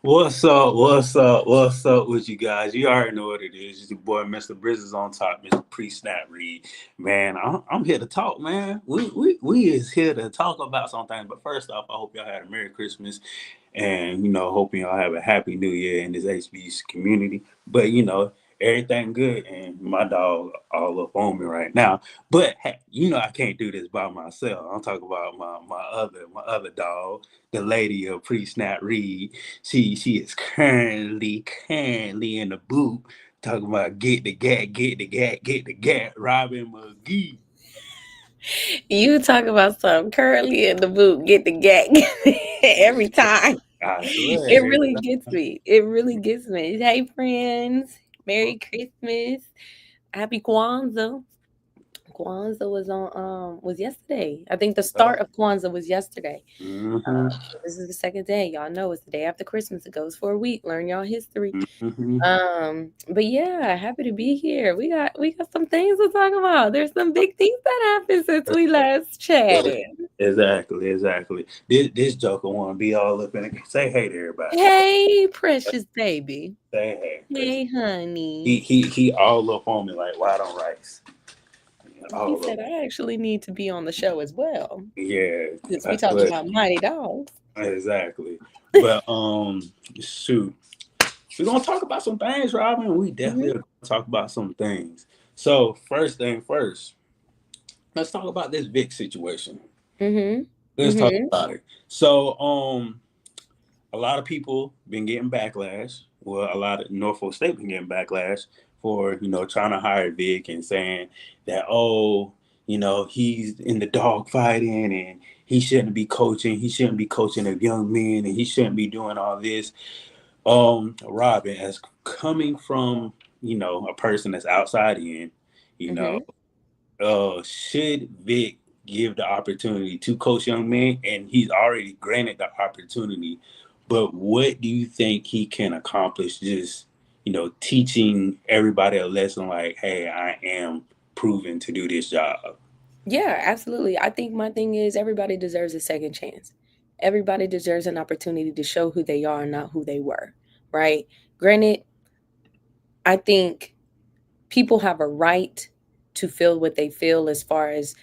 What's up? What's up? What's up with you guys? You already know what it is. It's your boy, Mr. Brizzes on top, Mr. Pre-Snap Read. Man, I'm here to talk, man. We is here to talk about something. But first off, I hope y'all had a Merry Christmas, and hoping y'all have a Happy New Year in this HBCU community. But everything good, and my dog all up on me right now. But hey, I can't do this by myself. I'm talking about my other dog, the lady of Pre-Snap Read. She is currently in the booth talking about get the gat, Robin McGee. You talk about something curly in the boot, get the gag every time. I It swear. really gets me. It really gets me. Hey, friends. Merry Christmas. Happy Kwanzaa. Kwanzaa was yesterday. I think the start of Kwanzaa was yesterday. Mm-hmm. This is the second day. Y'all know it's the day after Christmas. It goes for a week. Learn y'all history. Mm-hmm. But yeah, happy to be here. We got some things to talk about. There's some big things that happened since we last chatted. Exactly. This Joker want to be all up in it. Say hey to everybody. Hey, precious baby. Say hey. Hey, He honey. he he all up on me like white on rice. He All said up. I actually need to be on the show as well. Yeah, Since we I talking swear. about mighty dogs. Exactly. But shoot. We're gonna talk about some things, Robin. We definitely Hmm. are gonna talk about some things. So first thing first, let's talk about this Vic situation. Hmm. Let's talk Hmm. about it. So a lot of people been getting backlash. Well, a lot of Norfolk State been getting backlash for trying to hire Vic and saying that he's in the dog fighting and he shouldn't be coaching. He shouldn't be coaching of young men and he shouldn't be doing all this. Robin, as coming from a person that's outside in, you know, Hmm. should Vic give the opportunity to coach young men? And he's already granted the opportunity, but what do you think he can accomplish? Just teaching everybody a lesson like, hey, I am proven to do this job. Yeah, absolutely. I think my thing is everybody deserves a second chance. Everybody deserves an opportunity to show who they are, not who they were. Right? Granted, I think people have a right to feel what they feel as far as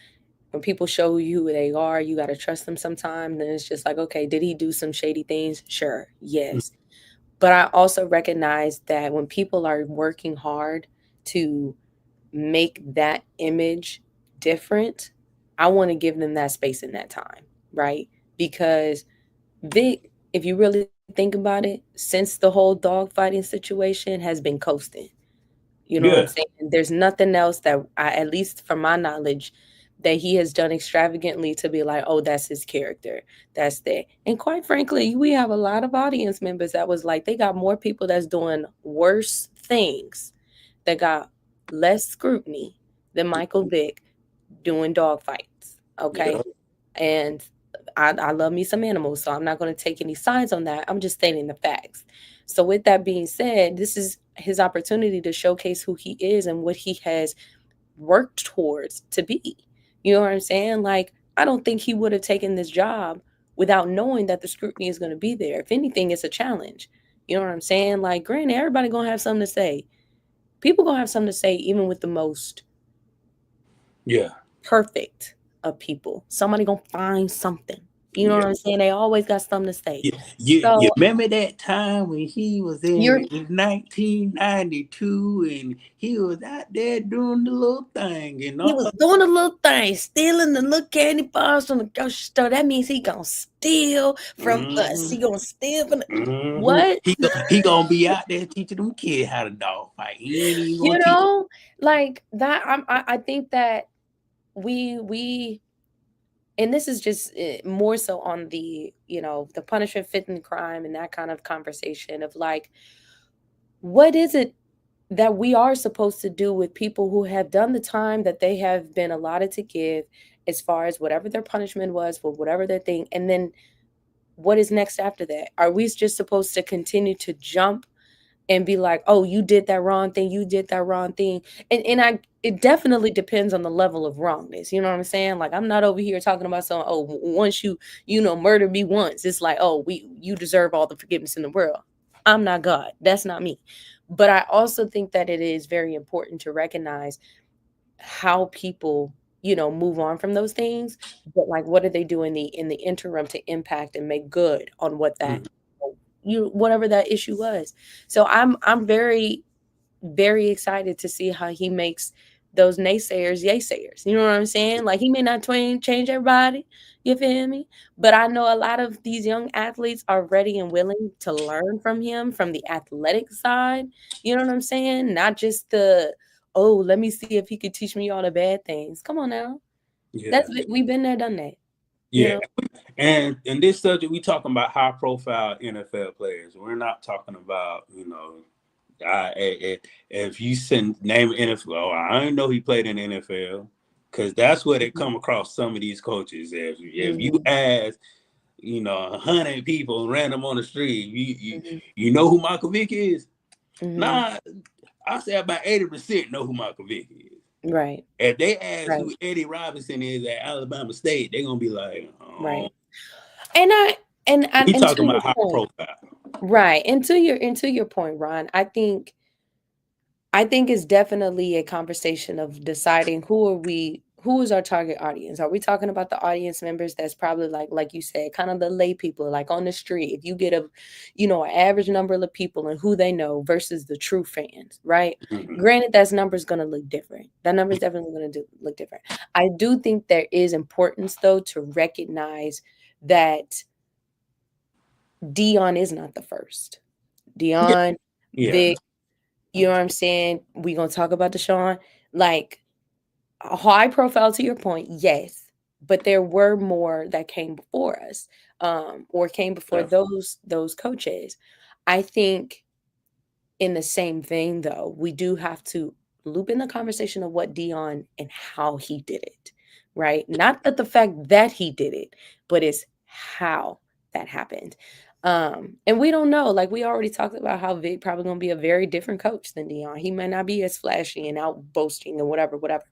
when people show you who they are, you got to trust them sometime. Then it's just like, okay, did he do some shady things? Sure, yes. But I also recognize that when people are working hard to make that image different, I want to give them that space and that time, right? Because Vic, if you really think about it, since the whole dog fighting situation has been coasting. You know what I'm Yeah, saying? There's nothing else that at least from my knowledge, that he has done extravagantly to be like, oh, that's his character. That's that. And quite frankly, we have a lot of audience members that was like, they got more people that's doing worse things that got less scrutiny than Michael Vick doing dog fights. yeah, Okay. And I love me some animals, so I'm not going to take any sides on that. I'm just stating the facts. So, with that being said, this is his opportunity to showcase who he is and what he has worked towards to be. You know what I'm saying? Like, I don't think he would have taken this job without knowing that the scrutiny is going to be there. If anything, it's a challenge. You know what I'm saying? Like, granted, everybody going to have something to say. People going to have something to say, even with the most yeah, perfect of people. Somebody gonna find something. You know yeah. what I'm saying? They always got something to say. You So remember that time when he was you're in 1992 and he was out there doing the little thing, he was doing a little thing, stealing the little candy bars from the grocery store. That means he gonna steal from us. hmm He gonna steal from hmm what? he gonna be out there teaching them kids how to dog fight. He ain't even You gonna teach. know, like that. I think that we and this is just more so on the the punishment fitting crime and that kind of conversation of like, what is it that we are supposed to do with people who have done the time that they have been allotted to give, as far as whatever their punishment was for whatever their thing, and then what is next after that? Are we just supposed to continue to jump and be like, oh, you did that wrong thing, you did that wrong thing? And I it definitely depends on the level of wrongness. You know what I'm saying? Like, I'm not over here talking about once you murder me once, it's like, oh, you deserve all the forgiveness in the world. I'm not God. That's not me. But I also think that it is very important to recognize how people, move on from those things, but like what do they do in the interim to impact and make good on what that Mhm. whatever that issue was. So I'm very very excited to see how he makes those naysayers yaysayers. You know what I'm saying? Like he may not change everybody, you feel me? But I know a lot of these young athletes are ready and willing to learn from him from the athletic side. You know what I'm saying? Not just the, oh, let me see if he could teach me all the bad things. Come on now. Yeah, We've been there, done that. You yeah. know? And in this subject, we talking about high profile NFL players. We're not talking about, if you send name an NFL, oh, I didn't know he played in the NFL, because that's what it Mhm. come across some of these coaches. If you Mhm. ask, 100 people random on the street, Mhm. you know who Michael Vick is? Mhm. Nah, I say about 80% know who Michael Vick is. Right. If they ask Right. who Eddie Robinson is at Alabama State, they're gonna be like, oh, Right. And I we and to talking your about high point, profile. right. And to your point, Ron, I think it's definitely a conversation of deciding who is our target audience. Are we talking about the audience members that's probably like you said, kind of the lay people, like on the street? If you get an average number of people and who they know versus the true fans, right? Mhm. Granted, that number's gonna look different. That number's definitely gonna look different. I do think there is importance though to recognize that Dion is not the first. Yeah, Dion, yeah, Vic, you know what I'm saying? We gonna talk about Deshaun. Like a high profile to your point, yes. But there were more that came before us, or came before definitely. those coaches. I think in the same vein, though, we do have to loop in the conversation of what Dion and how he did it, right? Not that the fact that he did it, but it's how that happened. And we don't know. Like we already talked about how Vic probably gonna be a very different coach than Dion. He may not be as flashy and out boasting and whatever, whatever.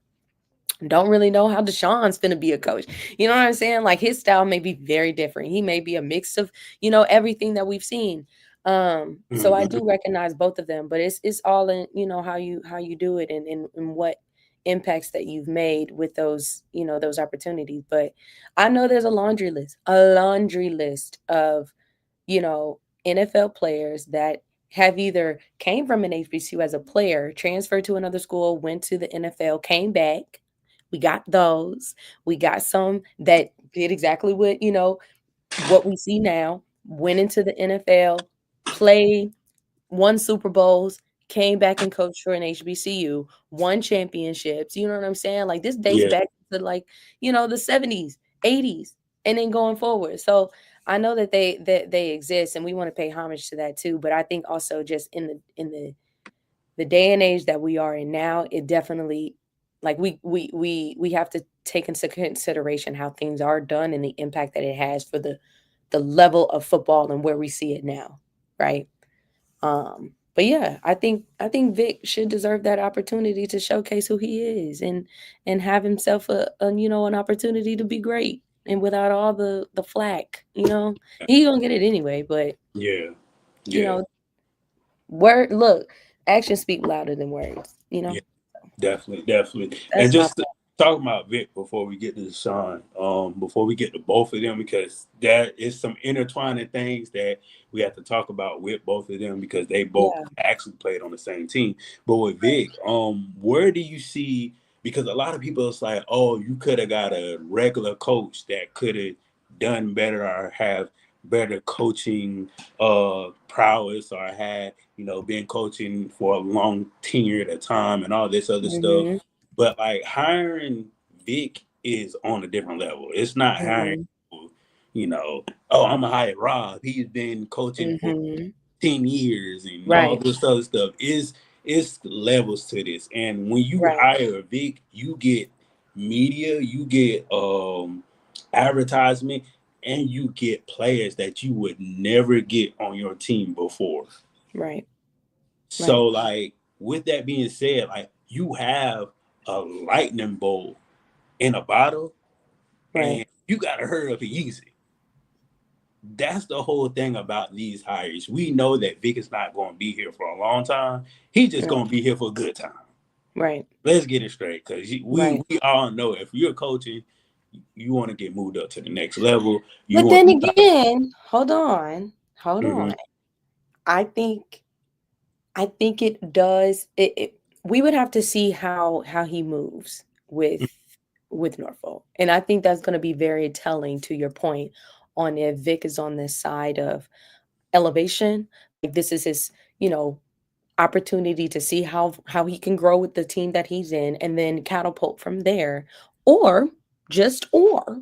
Don't really know how Deshaun's gonna be a coach. You know what I'm saying? Like his style may be very different. He may be a mix of, everything that we've seen. So I Mhm. do recognize both of them, but it's all in, how you do it and what impacts that you've made with those opportunities. But I know there's a laundry list of, you know, NFL players that have either came from an HBCU as a player, transferred to another school, went to the NFL, came back. We got those. We got some that did exactly what we see now, went into the NFL, played, won Super Bowls, came back and coached for an HBCU, won championships. You know what I'm saying? Like this dates Yeah, back to the 70s, 80s, and then going forward. So I know that they exist and we want to pay homage to that too. But I think also just in the day and age that we are in now, it definitely like we have to take into consideration how things are done and the impact that it has for the level of football and where we see it now, right? But yeah, I think Vic should deserve that opportunity to showcase who he is and have himself an opportunity to be great and without all the flack. He gonna get it anyway, but yeah, you yeah, know, word look, actions speak louder than words. yeah. Definitely, definitely. And That's my just to talk about Vic before we get to Sean, before we get to both of them, because there is some intertwining things that we have to talk about with both of them because they both yeah. actually played on the same team. But with Vic, where do you see? Because a lot of people it's like, oh, you could have got a regular coach that could have done better or have better coaching prowess or had been coaching for a long tenure at a time and all this other stuff. Mhm. But like hiring Vic is on a different level. It's not hiring, Mhm. you know, oh, I'm gonna hire Rob. He's been coaching for Mhm. 10 years and all Right. this other stuff. Is levels to this. And when you Right. hire a Vic, you get media, you get advertisement, and you get players that you would never get on your team before. Right. Right. So like with that being said, like you have a lightning bolt in a bottle Right. and you gotta hurry up and use it. That's the whole thing about these hires. We know that Vic is not going to be here for a long time. He's just No. going to be here for a good time. Right. Let's get it straight, because Right. we all know if you're coaching, you want to get moved up to the next level. You But want then to start. again, hold on. Hold Mm-hmm. on. I think it does we would have to see how he moves with Norfolk. And I think that's going to be very telling to your point on if Vic is on this side of elevation, like this is his, you know, opportunity to see how he can grow with the team that he's in and then catapult from there. Or or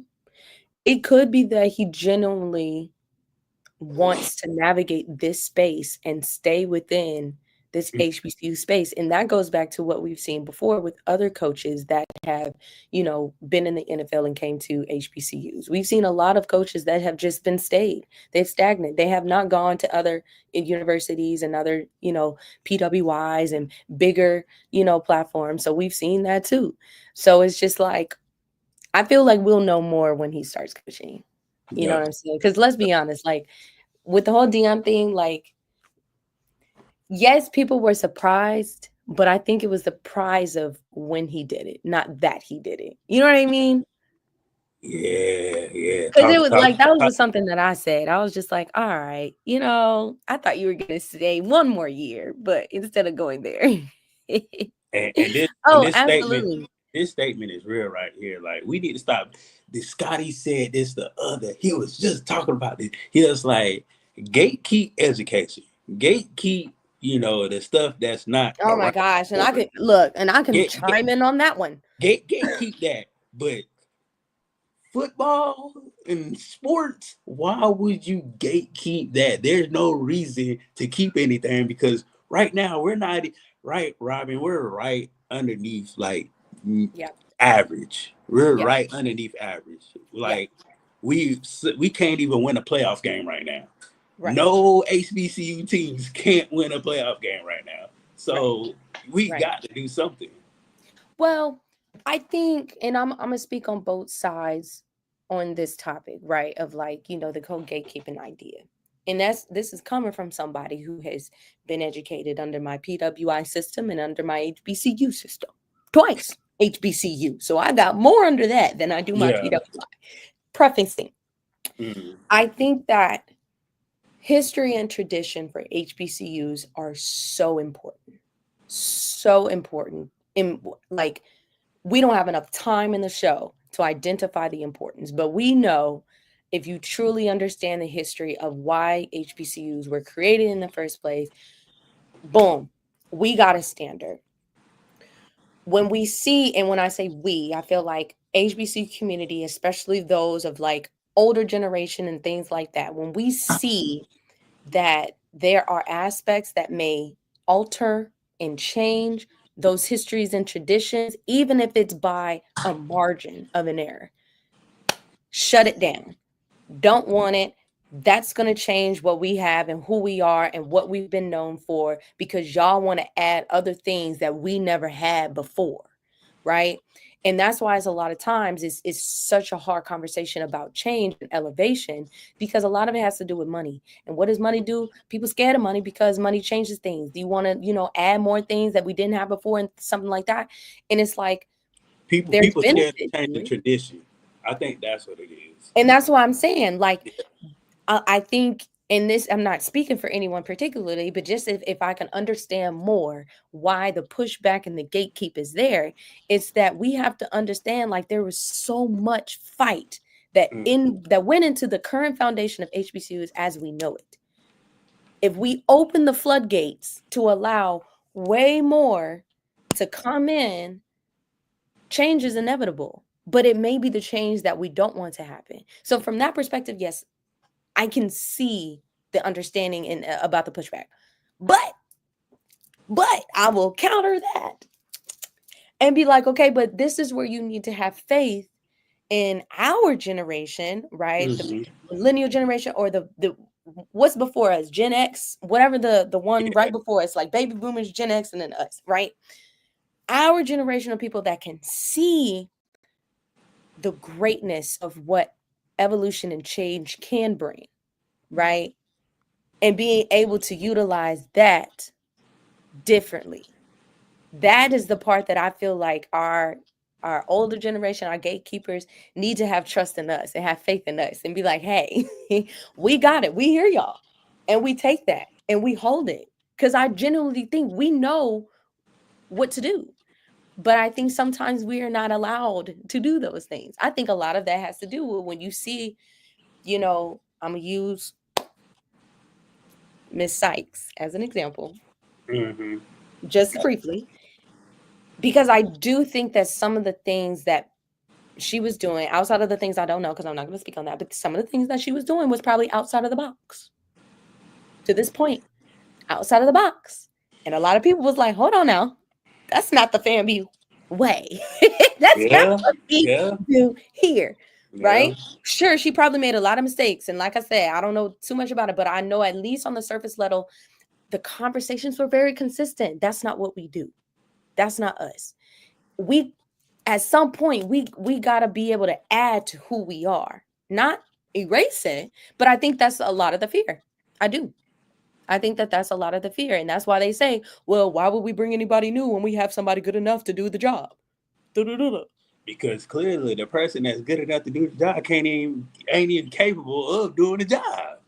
it could be that he genuinely wants to navigate this space and stay within this HBCU space. And that goes back to what we've seen before with other coaches that have, you know, been in the NFL and came to HBCUs. We've seen a lot of coaches that have just been stayed. They've stagnant. They have not gone to other universities and other, you know, PWIs and bigger, you know, platforms. So we've seen that too. So it's just like, I feel like we'll know more when he starts coaching. You know Yep. what I'm saying? Because let's be honest, like with the whole Dion thing, like, yes, people were surprised, but I think it was the prize of when he did it, not that he did it. You know what I mean? Yeah, yeah. Because it Talk, was talk, like that was talk. just something that I said. I was just like, all right, you know, I thought you were gonna stay one more year, but instead of going there. And this and Oh, this statement, absolutely. this statement is real right here. Like, we need to stop. This Scotty said this, the other. He was just talking about this. He was like, gatekeep education, gatekeep. The stuff that's not Oh my around gosh. And I sport. could look and I can Gate, gate, chime in on that one. gatekeep that. But football and sports, why would you gatekeep that? There's no reason to keep anything, because right now we're not right, Robin. We're right underneath, like, Yep. average. We're Yep. right underneath average. Yep. Like, we can't even win a playoff game right now. Right. No HBCU teams can't win a playoff game right now. Right. So we Right. got to do something. Well, I think, and I'm gonna speak on both sides on this topic, right? Of like, you know, the whole gatekeeping idea. And this is coming from somebody who has been educated under my PWI system and under my HBCU system. Twice HBCU. So I got more under that than I do my Yeah. PWI. Prefacing. Mm. I think that history and tradition for HBCUs are so important. So important. In like we don't have enough time in the show to identify the importance, but we know if you truly understand the history of why HBCUs were created in the first place, boom, we got a standard. When we see, and when I say we, I feel like HBCU community, especially those of like older generation and things like that, when we see that there are aspects that may alter and change those histories and traditions, even if it's by a margin of an error. Shut it down. Don't want it. That's going to change what we have and who we are and what we've been known for because y'all want to add other things that we never had before. Right. And that's why it's a lot of times it's such a hard conversation about change and elevation because a lot of it has to do with money. And what does money do? People scared of money because money changes things. Do you want to, you know, add more things that we didn't have before and something like that? And it's like there's People scared benefit to change to the it. tradition. I think that's what it is. And that's why I'm saying, like, I think in this, I'm not speaking for anyone particularly, but just if I can understand more why the pushback and the gatekeep is there, it's that we have to understand like there was so much fight Mm. that went into the current foundation of HBCUs as we know it. If we open the floodgates to allow way more to come in, change is inevitable. But it may be the change that we don't want to happen. So from that perspective, yes, I can see the understanding in about the pushback. But I will counter that and be like, okay, but this is where you need to have faith in our generation, right? The Mhm. millennial generation or the what's before us, Gen X, whatever the one Yeah. right before us, like baby boomers, Gen X, and then us, right? Our generation of people that can see the greatness of what evolution and change can bring. right? And being able to utilize that differently. That is the part that I feel like our older generation, our gatekeepers need to have trust in us and have faith in us and be like, hey, we got it. We hear y'all. And we take that and we hold it. Because I genuinely think we know what to do. But I think sometimes we are not allowed to do those things. I think a lot of that has to do with when you see, I'm going to use Miss Sykes as an example, Mm-hmm. just briefly, because I do think that some of the things that she was doing outside of the things I don't know, because I'm not going to speak on that, but some of the things that she was doing was probably outside of the box to this point, outside of the box. And a lot of people was like, hold on now, that's not the FAMU way. That's not Yeah, what we yeah, do here, yeah. right? Sure, she probably made a lot of mistakes. And like I said, I don't know too much about it, but I know at least on the surface level, the conversations were very consistent. That's not what we do. That's not us. We at some point we got to be able to add to who we are, not erase it. But I think that's a lot of the fear. I do. I think that that's a lot of the fear, and that's why they say, well, why would we bring anybody new when we have somebody good enough to do the job? Da-da-da-da. Because clearly the person that's good enough to do the job ain't even capable of doing the job.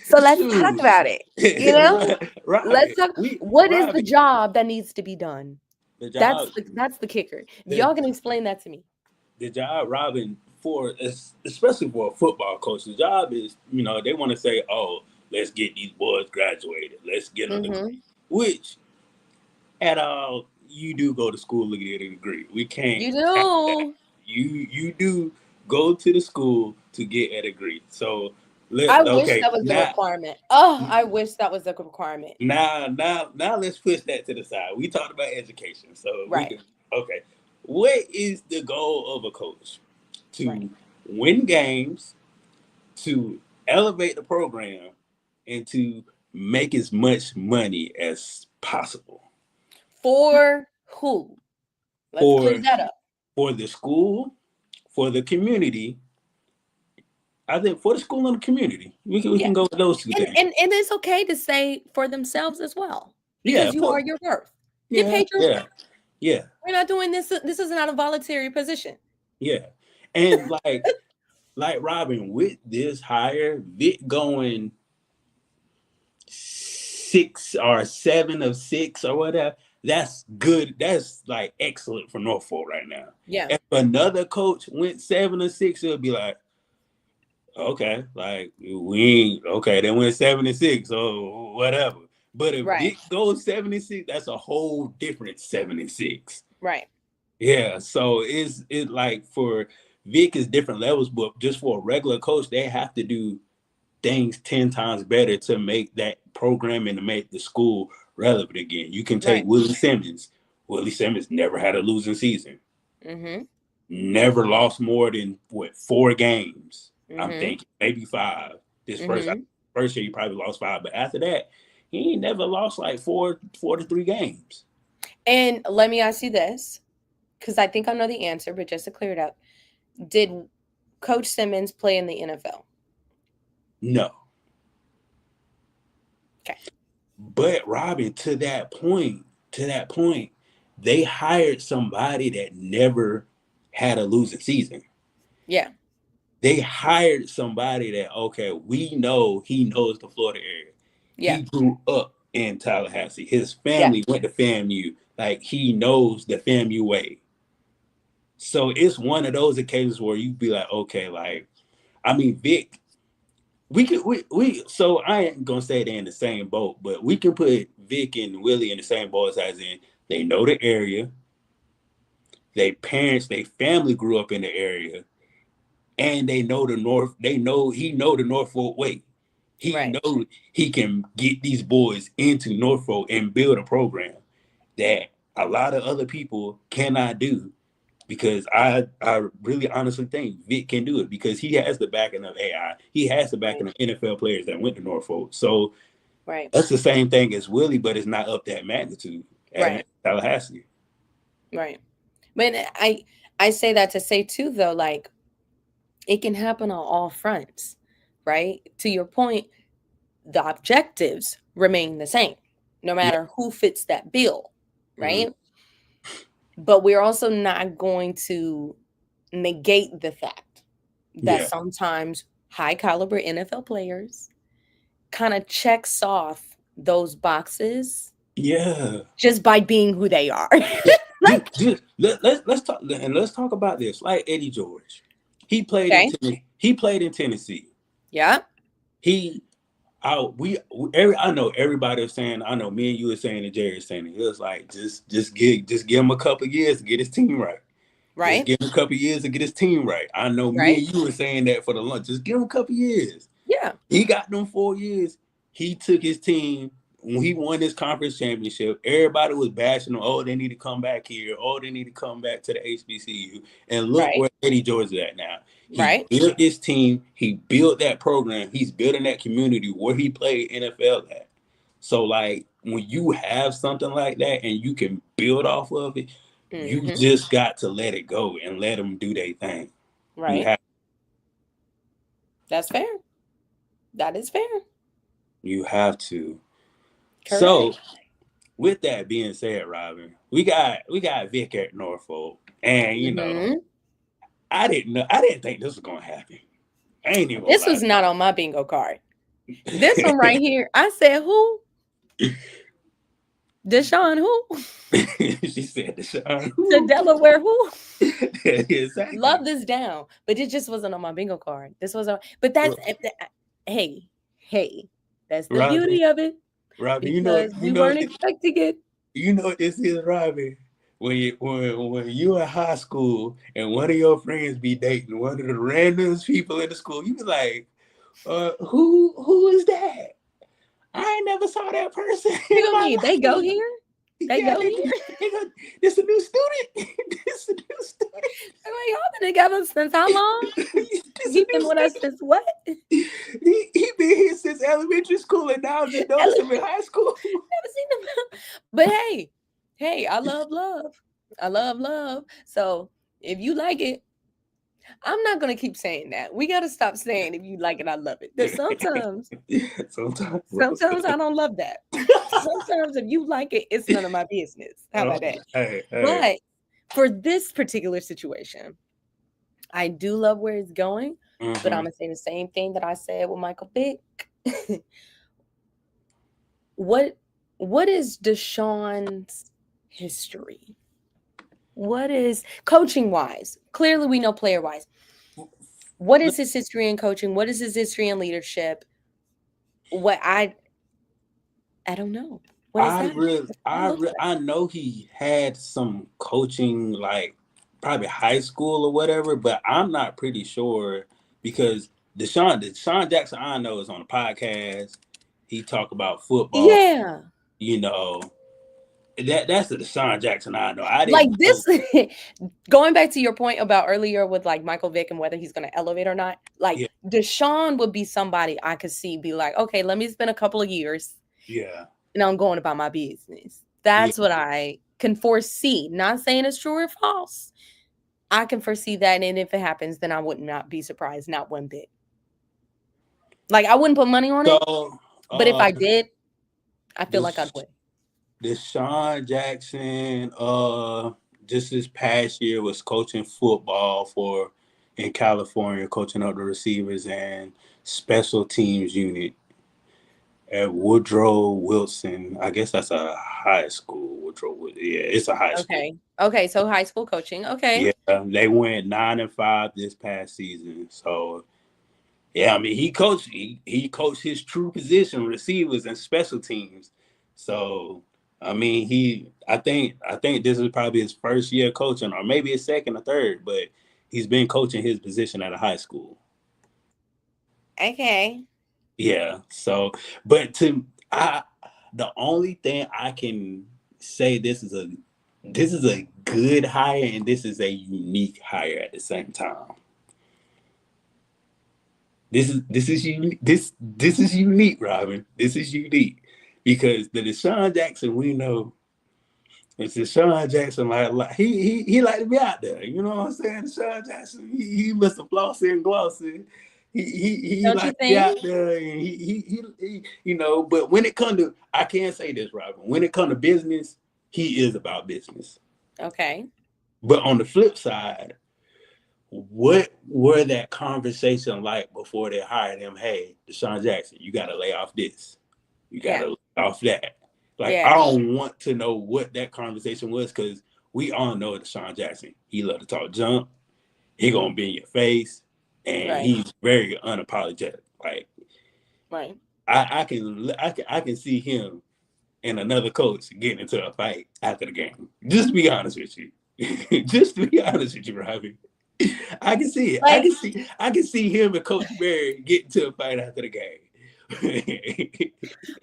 So let's talk Shoot. about it. You know, let's Robin, talk. we What is the Robin, job that needs to be done? the That's job, that's the kicker. If the y'all can explain that to me. the job, Robin, for especially for a football coach, the job is, they want to say, oh, let's get these boys graduated, let's get them degree, Mm-hmm. which at all you do go to school to get a degree. We can't You count that. do. You do go to the school to get a degree. So I let wish okay that was the now requirement. Oh, I wish that was the requirement. now let's push that to the side. We talked about education, so we Right. can okay. What is the goal of a coach? Right. To win games, to elevate the program, and to make as much money as possible For who? Let's clear for that up. for the school, for the community. I think for the school and the community, we can Yeah. go with those two And things. and and it's okay to say for themselves as well. Yeah, Because you are for your worth. Get yeah, paid your yeah, worth. yeah, We're not doing this. This is not a voluntary position. yeah. And like Robin, with this hire, Vic going 6 or 7 of 6 or whatever, that's good. That's like excellent for Norfolk right now. Yeah. If another coach went 7 or 6, it'll be like, okay, like we ain't okay. They went 7 and 6, or whatever. But if Right. Vic goes 7 and 6, that's a whole different 7 and 6. Right. Yeah, so it's like for Vic is different levels, but just for a regular coach, they have to do things 10 times better to make that program and to make the school relevant again. You can take Right. Willie Simmons. Willie Simmons never had a losing season. Mm-hmm. Never lost more than 4 games. I'm Mm-hmm. thinking maybe 5. This Mm-hmm. first year he probably lost 5, but after that he ain't never lost like four to 3 games. And let me ask you this, because I think I know the answer, but just to clear it up, did Coach Simmons play in the NFL? No, Okay. but Robin, to that point, they hired somebody that never had a losing season. Yeah. They hired somebody that, okay, we know he knows the Florida area. Yeah. He grew up in Tallahassee. His Yeah. family went to FAMU. Like he knows the FAMU way. So it's one of those occasions where you be like, okay, like I mean, Vic, we could we so I ain't gonna say they're in the same boat, but we can put Vic and Willie in the same boat as in they know the area, their parents, their family grew up in the area, and they know the North. They know he know the Norfolk way. He Right. knows he can get these boys into Norfolk and build a program that a lot of other people cannot do. Because I really honestly think Vic can do it because he has the backing of AI. He has the Right. backing of NFL players that went to Norfolk. So Right. that's the same thing as Willie, but it's not up that magnitude as Right. Tallahassee. Right. But I say that to say too, though, like it can happen on all fronts, right? To your point, the objectives remain the same, no Yeah. matter who fits that bill, Mm-hmm. right? But we're also not going to negate the fact that Yeah. sometimes high caliber NFL players kind of checks off those boxes Yeah. just by being who they are. Like, Let's talk, and let's talk about this. Like Eddie George, he played in okay, Tennessee. He played in Tennessee. yeah, He, every I know everybody was saying. I know me and you were saying, and Jerry was saying it. It was like just give him a couple of years to get his team right. Just right, give him a couple of years to get his team right. I know me right, and you were saying that for the lunch. Just give him a couple of years. yeah, He got them 4 years. He took his team when he won his conference championship. Everybody was bashing him. Oh, they need to come back here. Oh, they need to come back to the HBCU. And look right, where Eddie George is at now. He right, built this team. He built that program. He's building that community where he played NFL at. So, like, when you have something like that and you can build off of it, you hmm, just got to let it go and let them do their thing. You right. have That's fair. That is fair. you have to. So, Correct. with that being said, Robin, we got Vic at Norfolk, and Hmm. I didn't think this was gonna happen. I ain't even gonna This lie. was not on my bingo card. This one right here, I said, who? Deshaun, who? She said Deshaun. To Delaware, who? Exactly. Love this down. But it just wasn't on my bingo card. This was on, but that's, hey, hey, that's the Robin, beauty of it Robin, because we weren't expecting it. you know what this is, Robin. When you in high school and one of your friends be dating one of the randomest people in the school, you be like, who is that? I ain't never saw that person You in gonna my mean they go life. here? They Yeah, go here? they go, this a new student. This a new student. I'm like, y'all been together since how long? This a He new been with us student. since what? He been here since elementary school and now just noticed him in high school. Never seen them. But hey, hey, I love love. I love love. So if you like it, I'm not gonna keep saying that. We gotta stop saying if you like it, I love it. Because Sometimes, sometimes I don't love that. Sometimes if you like it, it's none of my business. How about that? hey. But for this particular situation, I do love where it's going, but I'm Mm-hmm. gonna say the same thing that I said with Michael Vick. what what is Deshaun's history? What is coaching wise? Clearly, we know player wise. What is his history in coaching? What is his history in leadership? What I don't know. What is that? What that looks like? I know he had some coaching, like probably high school or whatever, but I'm not pretty sure because Deshaun Jackson I know is on a podcast. He talk about football, Yeah, you know. That's the Deshaun Jackson I know. I like didn't know. this. Going back to your point about earlier with like Michael Vick and whether he's going to elevate or not. Like Yeah, Deshaun would be somebody I could see be like, okay, let me spend a couple of years yeah, and I'm going about my business. yeah. That's what I can foresee. Not saying it's true or false. I can foresee that, and if it happens, then I would not be surprised, not one bit. Like I wouldn't put money on it, So but if I did, I feel like I'd this win. Deshaun Jackson, just this past year was coaching football for in California, coaching up the receivers and special teams unit at Woodrow Wilson. I guess that's a high school. Yeah, it's a high school. Okay. Okay. So high school coaching. Okay. Yeah, they went 9-5 this past season. So yeah, I mean he coached his true position, receivers and special teams. So I mean I think this is probably his first year coaching, or maybe his second or third, but he's been coaching his position at a high school. Okay. Yeah. So but to I the only thing I can say this is a good hire and this is a unique hire at the same time. This is unique, Robin. This is unique because the Deshaun Jackson we know is Deshaun Jackson like he like to be out there. You know what I'm saying? Deshaun Jackson he must have flossy and glossy. he Don't you like to be think? out there, and he you know. But when it comes to, I can't say this, Robin. When it comes to business, he is about business. Okay. But on the flip side, what were that conversation like before they hired him? Hey, Deshaun Jackson, you got to lay off this. You got Yeah. to lay off that. Like, I Yeah. don't want to know what that conversation was, because we all know Deshaun Jackson. He love to talk junk. He gonna be in your face, and Right. he's very unapologetic. Like, Right. I can see him and another coach getting into a fight after the game. Just to be honest with you. Just to be honest with you, Robbie. I can see it. Like, I can see him and Coach Barry getting into a fight after the game.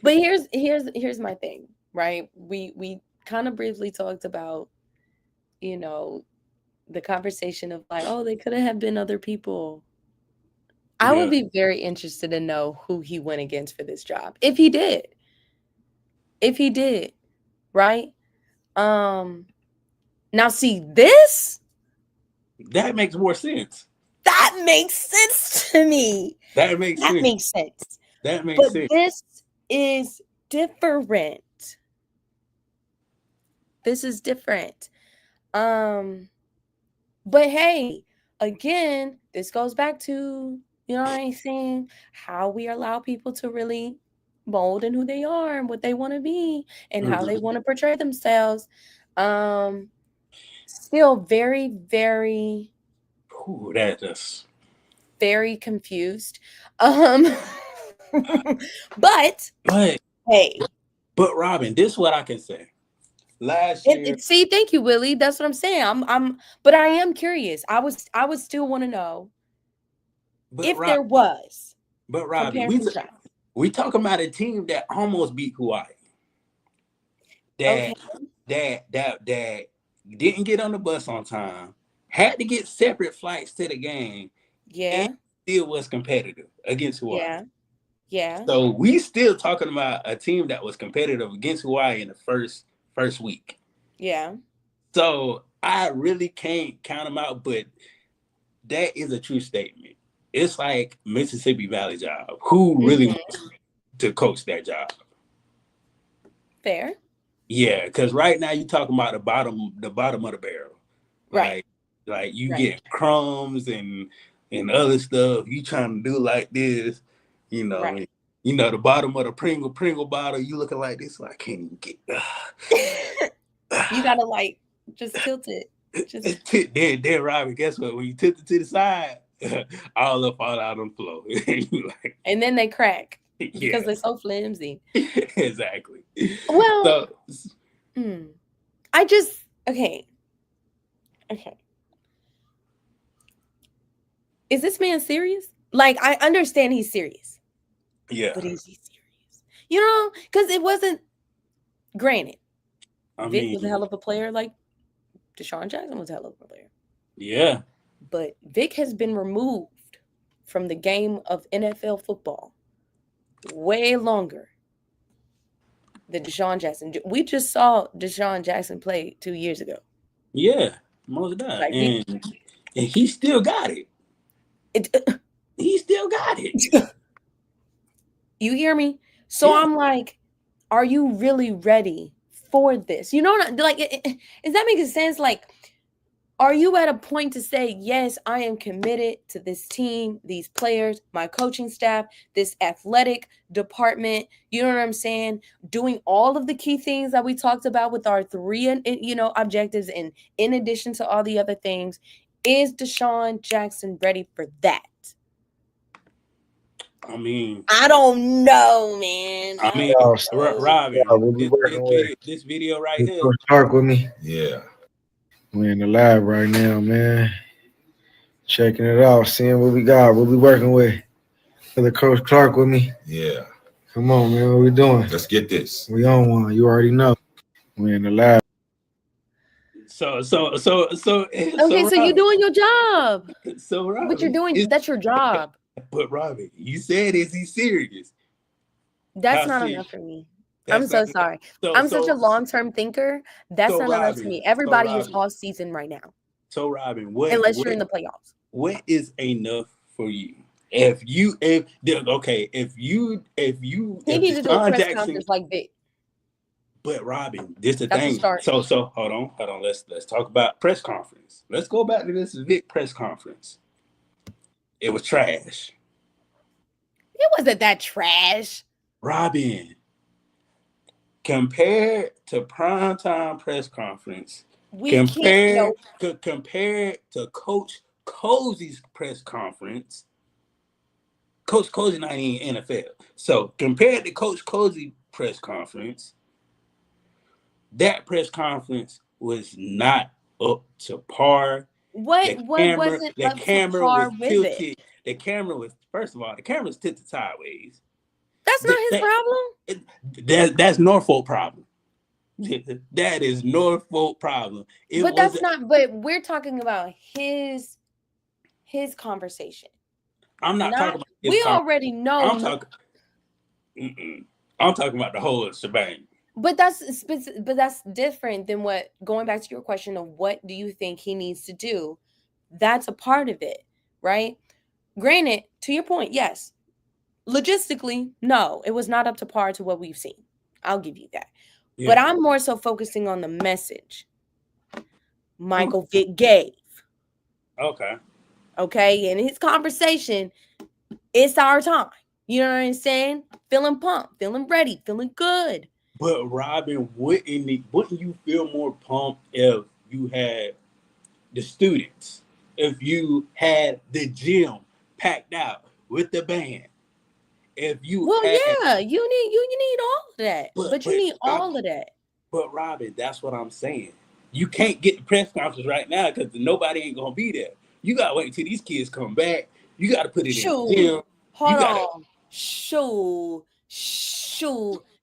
but here's my thing, right? We kind of briefly talked about, you know, the conversation of like, oh, they could have been other people. I would Yeah. be very interested to know who he went against for this job. If he did. If he did, right? Now see this? That makes more sense. That makes sense to me. That makes That sense. makes sense. That makes But sense. this is different. This is different. But hey, again, this goes back to, you know what I'm saying, how we allow people to really mold in who they are and what they want to be and how they want to portray themselves. Still very, very, Ooh, that just very confused. But hey, but Robin, this is what I can say. Last year, see, thank you, Willie. That's what I'm saying. But I am curious. I would still want to know if there was but Robin, comparison. we talking about a team that almost beat Hawaii. Okay. That didn't get on the bus on time, had to get separate flights to the game, Yeah. and still was competitive against Hawaii. Yeah. Yeah. So we still talking about a team that was competitive against Hawaii in the first week. Yeah. So I really can't count them out, but that is a true statement. It's like Mississippi Valley job. Who really wants to coach that job? Fair. Yeah, because right now you're talking about the bottom of the barrel. Right. Like you get crumbs and other stuff. You trying to do like this, you know. Right. You know, the bottom of the Pringle bottle, you looking like this, so I can't even get. You gotta like just tilt it. Just then Robbie, guess what? When you tilt it to the side, all up fall out on the floor. Like, and then they crack because they're so flimsy. Exactly. Well, I just okay. Is this man serious? Like, I understand he's serious. Yeah. But is he serious? You know, because it wasn't, granted, Vic was a hell of a player. Like, Deshaun Jackson was a hell of a player. Yeah. But Vic has been removed from the game of NFL football way longer than Deshaun Jackson. We just saw Deshaun Jackson play 2 years ago. Yeah, most of that. Like, and he still got it. He still got it. You hear me? So I'm like, are you really ready for this? You know, like, is that making sense? Like, are you at a point to say, yes, I am committed to this team, these players, my coaching staff, this athletic department? You know what I'm saying? Doing all of the key things that we talked about with our 3, objectives, and in addition to all the other things, is Deshaun Jackson ready for that? I mean, I don't know, man. Robbie, this video right here. Talk with me. Yeah. We're in the lab right now, man. Checking it out, seeing what we got, what we working with. The Coach Clark with me. Yeah. Come on, man. What we doing? Let's get this. We on one. You already know. We're in the lab. So okay, so you're doing your job. So Robbie, what you're doing, that's your job. But Robbie, you said, is he serious? That's not enough for me. I'm so sorry. I'm such a long-term thinker. That's not enough to me. Everybody is off season right now. So Robin, unless you're in the playoffs. What is enough for you? If you he needs to do a Deshaun press Jackson, conference like Vic. but Robin, this the That's a thing. start. So hold on. Let's talk about press conference. Let's go back to this Vic press conference. It was trash. It wasn't that trash. Robin, compared to primetime press conference, compared to Coach Cozy's press conference. Coach Cozy not in NFL. So compared to Coach Cozy press conference, that press conference was not up to par. What wasn't up to par with it? The camera was, first of all, the camera's tilted sideways. That's not his problem. That's Norfolk problem. That is Norfolk problem. But we're talking about his conversation. I'm not talking about his we already know. I'm talking about the whole shebang. But that's different than what, going back to your question of what do you think he needs to do? That's a part of it, right? Granted, to your point, yes. Logistically, no, it was not up to par to what we've seen. I'll give you that. Yeah. But I'm more so focusing on the message Michael Vick gave. Okay. In his conversation, it's our time. You know what I'm saying? Feeling pumped, feeling ready, feeling good. But Robin, wouldn't you feel more pumped if you had the students, if you had the gym packed out with the band? If you you need all of that. But you need all of that. But Robin, that's what I'm saying. You can't get the press conference right now because nobody ain't gonna be there. You gotta wait until these kids come back. You gotta put it in the gym. Hold on.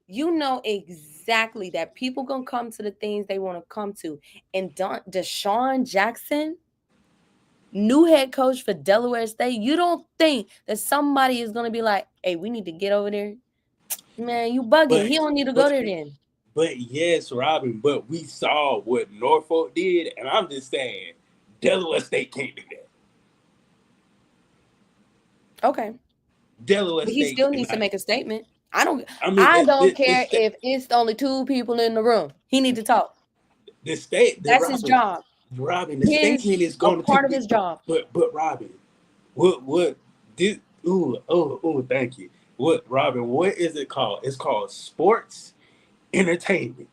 You know exactly that people gonna come to the things they want to come to. And Deshaun Jackson, new head coach for Delaware State, you don't think that somebody is gonna be like, hey, we need to get over there? Man, you bugging. He don't need to go there then. But yes, Robin, but we saw what Norfolk did, and I'm just saying Delaware State can't do that. Okay. Delaware State. He still needs to make a statement. I don't care if it's only two people in the room. He needs to talk. That's his job. Robin, the statement is going to be part of his job. But Robin, what this? Thank you. What, Robin? What is it called? It's called sports entertainment.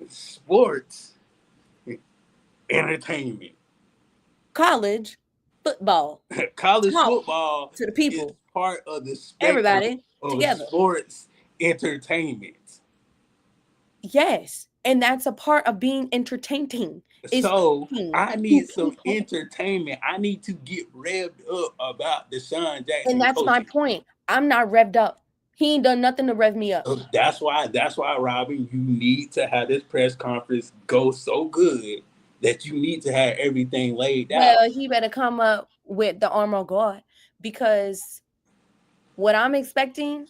Sports entertainment. College football. College football to the people. Is part of the spectrum everybody of together. Sports entertainment. Yes, and that's a part of being entertaining. So I need some entertainment. I need to get revved up about Deshaun Jackson. And that's my point. I'm not revved up. He ain't done nothing to rev me up. That's why, Robin, you need to have this press conference go so good that you need to have everything laid out. Well, he better come up with the armor of God, because what I'm expecting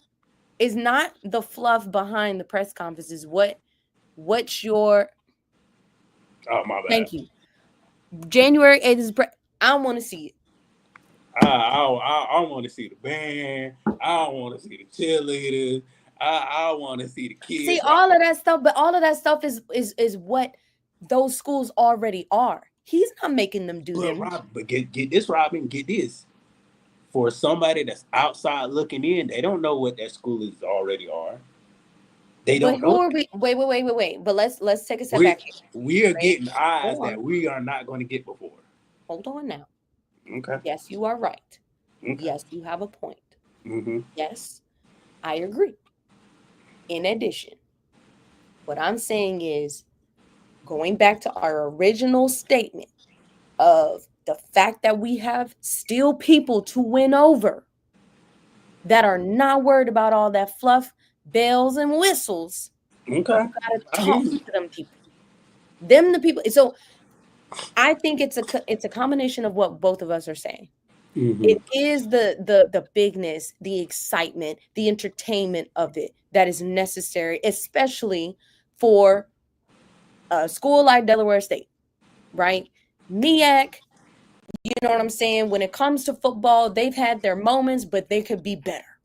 is not the fluff behind the press conference. Is what's your... Oh, my bad. Thank you. January 8th is... I want to see it. I want to see the band. I want to see the cheerleaders. I want to see the kids. See all of that stuff, but all of that stuff is what those schools already are. He's not making them do that. But get this, Robin. Get this. For somebody that's outside looking in, they don't know what that school is already are. They don't know. Wait. But let's take a step back here. We are getting eyes that we are not going to get before. Hold on now. Okay. Yes, you are right. Okay. Yes, you have a point. Mm-hmm. Yes, I agree. In addition, what I'm saying is, going back to our original statement of the fact that we have still people to win over that are not worried about all that fluff, bells and whistles. Okay. You gotta talk to them people. The people. So I think it's a combination of what both of us are saying. Mm-hmm. It is the bigness, the excitement, the entertainment of it that is necessary, especially for a school like Delaware State, right? MEAC, You know what I'm saying? When it comes to football, they've had their moments, but they could be better.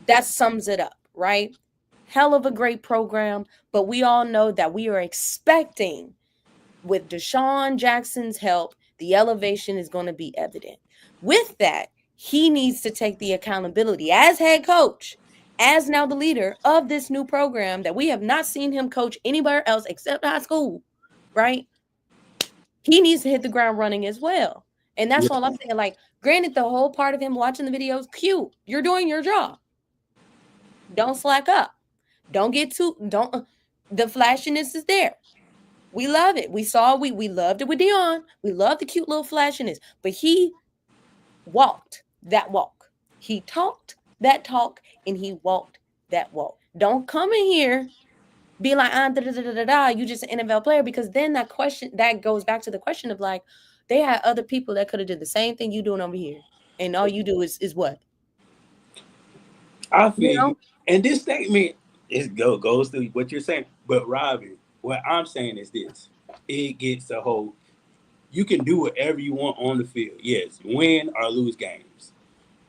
That sums it up, right? Hell of a great program, but we all know that we are expecting, with Deshaun Jackson's help, the elevation is going to be evident. With that, he needs to take the accountability as head coach, as now the leader of this new program that we have not seen him coach anywhere else except high school, right? He needs to hit the ground running as well. And that's all I'm saying. Like, granted, the whole part of him watching the videos, cute. You're doing your job. Don't slack up. Don't get too, the flashiness is there. We love it. We loved it with Dion. We love the cute little flashiness. But he walked that walk. He talked that talk, and he walked that walk. Don't come in here be like, you just an NFL player, because then that goes back to the question of like, they had other people that could have did the same thing you doing over here, and all you do is what? I feel you. And this statement goes to what you're saying. But Robbie, what I'm saying is this: it gets the whole. You can do whatever you want on the field. Yes, win or lose games.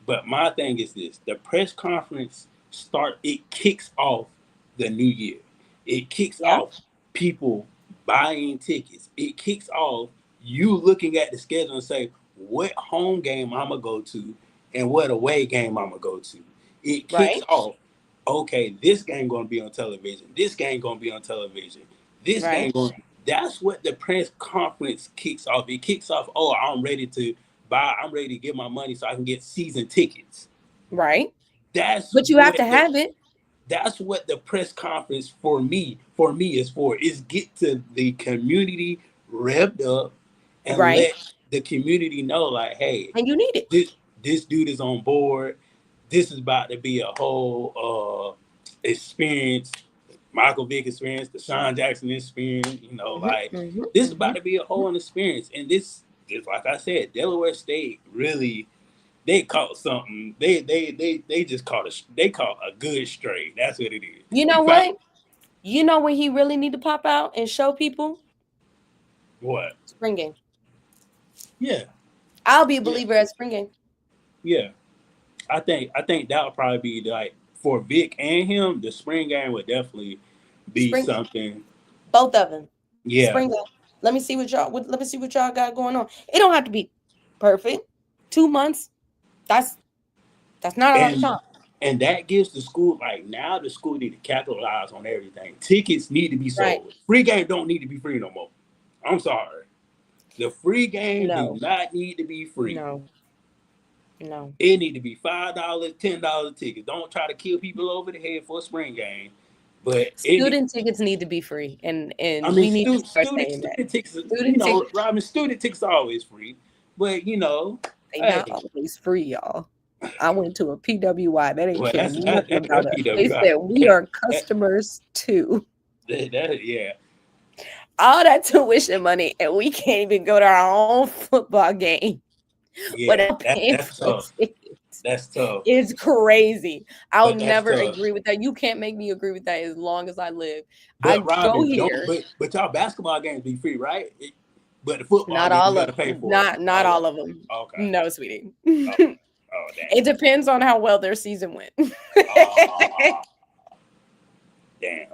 But my thing is this: the press conference it kicks off the new year. It kicks off people buying tickets. It kicks off you looking at the schedule and say, what home game I'm going to go to and what away game I'm going to go to. It kicks off, okay, this game going to be on television. This game going to be on television. This game going to... That's what the press conference kicks off. It kicks off, I'm ready to get my money so I can get season tickets. Right. But you have to have it. That's what the press conference for me is for, is get to the community revved up and let the community know, like, hey, and you need it. This dude is on board. This is about to be a whole experience. Michael Vick experience, the Deshaun Jackson experience, this is about to be a whole experience. And this, like I said, Delaware State really, they caught something. They just caught a good straight. That's what it is. You know what? You know when he really need to pop out and show people? What? Spring game. Yeah. I'll be a believer at spring game. Yeah. I think that would probably be like, for Vic and him, the spring game would definitely be something. Both of them. Yeah. Spring game. Let me see what y'all got going on. It don't have to be perfect. 2 months. That's not a lot of time. And that gives the school, like, now the school need to capitalize on everything. Tickets need to be sold. Right. Free game don't need to be free no more. I'm sorry. The free game do not need to be free. No. It need to be $5, $10 tickets. Don't try to kill people over the head for a spring game. But student tickets need to be free, and we need to start saying that. Student tickets are always free, but they're not always free, y'all. I went to a PWI. That ain't care nothing about us. They said we are customers too. Yeah. All that tuition money, and we can't even go to our own football game. Yeah, that's tough. That's tough. It's crazy. I'll never agree with that. You can't make me agree with that as long as I live. But but y'all basketball games be free, right? But the football not all of them. Not all of them. Okay. No, sweetie. Oh, damn. It depends on how well their season went. Damn.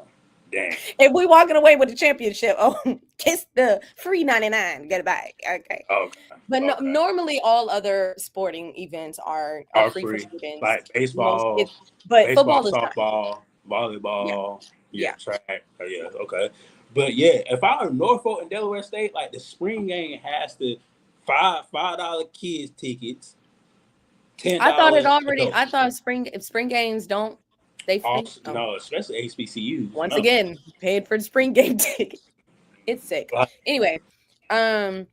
If we walking away with the championship, kiss the free 99, get it back. Okay. But normally all other sporting events are free for students. Like baseball, football is softball, volleyball, track. Okay. But if I were Norfolk and Delaware State, like, the spring game has to $5 kids tickets. $10. I thought spring games don't. No, especially HBCUs. Once again, paid for the spring game ticket. It's sick. Anyway, I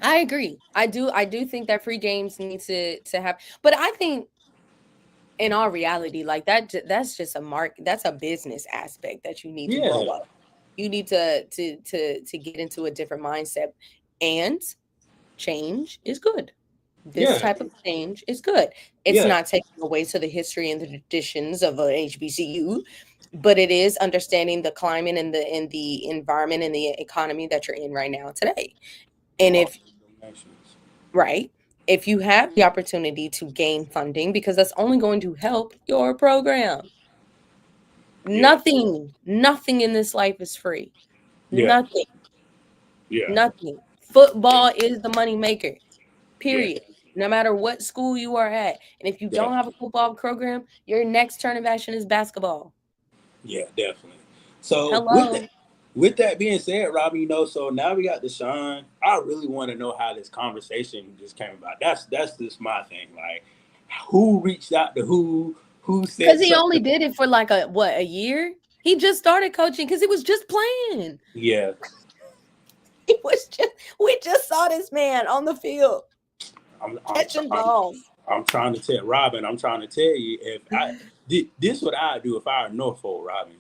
agree. I do think that free games need to have, but I think in all reality, like that's just that's a business aspect that you need to grow up. You need to get into a different mindset, and change is good. This type of change is good. It's not taking away to the history and the traditions of an HBCU, but it is understanding the climate and the environment and the economy that you're in right now today. And right? If you have the opportunity to gain funding, because that's only going to help your program. Yeah. Nothing in this life is free. Yeah. Nothing. Yeah. Nothing. Football is the money maker. Yeah. Period. No matter what school you are at. And if you don't have a Definitely. football program, your next turn of action is basketball. Yeah, definitely. So Hello. with that being said, Robbie, so now we got Deshaun. I really want to know how this conversation just came about. That's just my thing. Like, who reached out to who Because said he something? only did it for like a year? He just started coaching because he was just playing. Yeah, We just saw this man on the field I'm I'm catching I'm, balls. I'm trying to tell Robin. I'm trying to tell you if this what I do if I were Norfolk, Robin.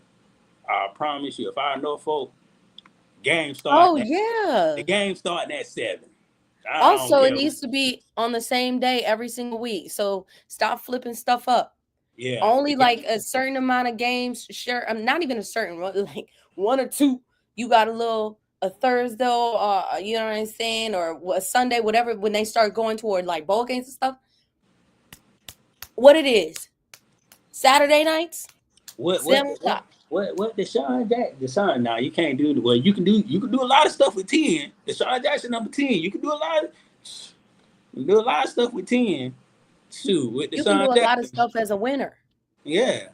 I promise you, if I were Norfolk, Oh the yeah. game starting at 7. I don't Also, it care. needs to be on the same day every single week. So stop flipping stuff up. Yeah, the Only like game. a certain amount of games. Sure, I'm not even a certain one, like one or two. You got a Thursday, you know what I'm saying, or a Sunday, whatever. When they start going toward like bowl games and stuff, what it is, Saturday nights, What what 7 o'clock. what Deshaun now you can't do well you can do a lot of stuff with 10. Deshaun Jackson number 10. You can do a lot of stuff with 10. Shoot, with You can Deshaun do a lot of Jackson. stuff as a winner. Yeah.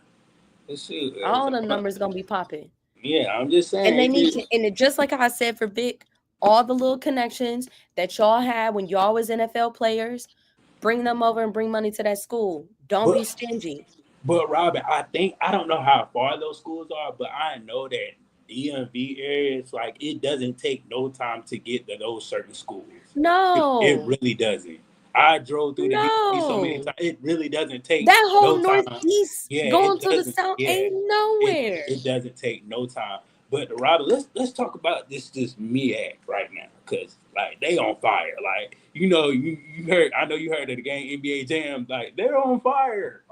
Shoot. All the numbers gonna be popping. Yeah, I'm just And they saying need to, and it, just like I said for Vic, all the little connections that y'all had when y'all was NFL players, bring them over and bring money to that school. Don't be but stingy. but Robin, I don't know how far those schools are, but I know that DMV areas like it doesn't take no time to get to those certain schools. It No, really doesn't. I drove through the DMV so many no. times. It really doesn't take That no whole time. northeast Yeah, going it to the doesn't. south Yeah, ain't nowhere. it doesn't take no time. But Robin, let's talk about this MEAC right now because like they on fire. Like you heard. I know you heard of the game NBA Jam. Like they're on fire.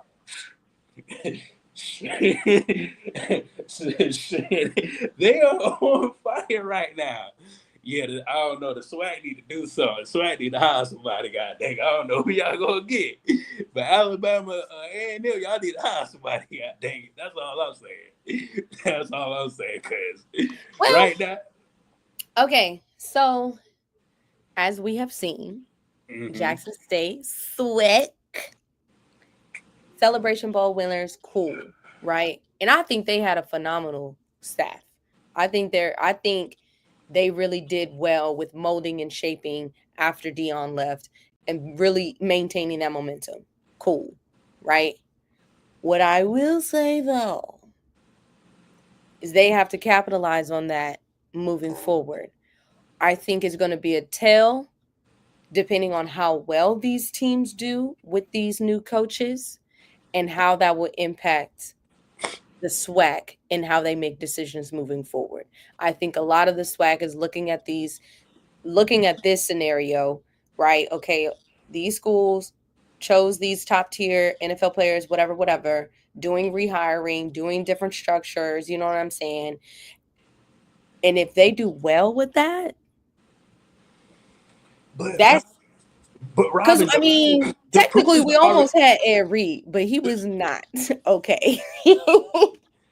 They are on fire right now. Yeah, I don't know. The swag need to do something. Swag need to hire somebody. God dang, I don't know who y'all gonna get. But Alabama, A&M, y'all need to hire somebody. God dang it. That's all I'm saying. That's all I'm saying. Cause Well, right now, okay. So as we have seen, Jackson State sweat. Celebration Bowl winners, cool, right? And I think they had a phenomenal staff. I think they really did well with molding and shaping after Dion left and really maintaining that momentum. Cool, right? What I will say though is they have to capitalize on that moving forward. I think it's going to be a tell depending on how well these teams do with these new coaches and how that will impact the SWAC and how they make decisions moving forward. I think a lot of the SWAC is looking at this scenario, right? Okay, these schools chose these top tier NFL players, whatever, doing rehiring, doing different structures, you know what I'm saying? And if they do well with that, but that's because Robin, I mean, the proof technically is we already. almost had Ed Reed, but he was not okay.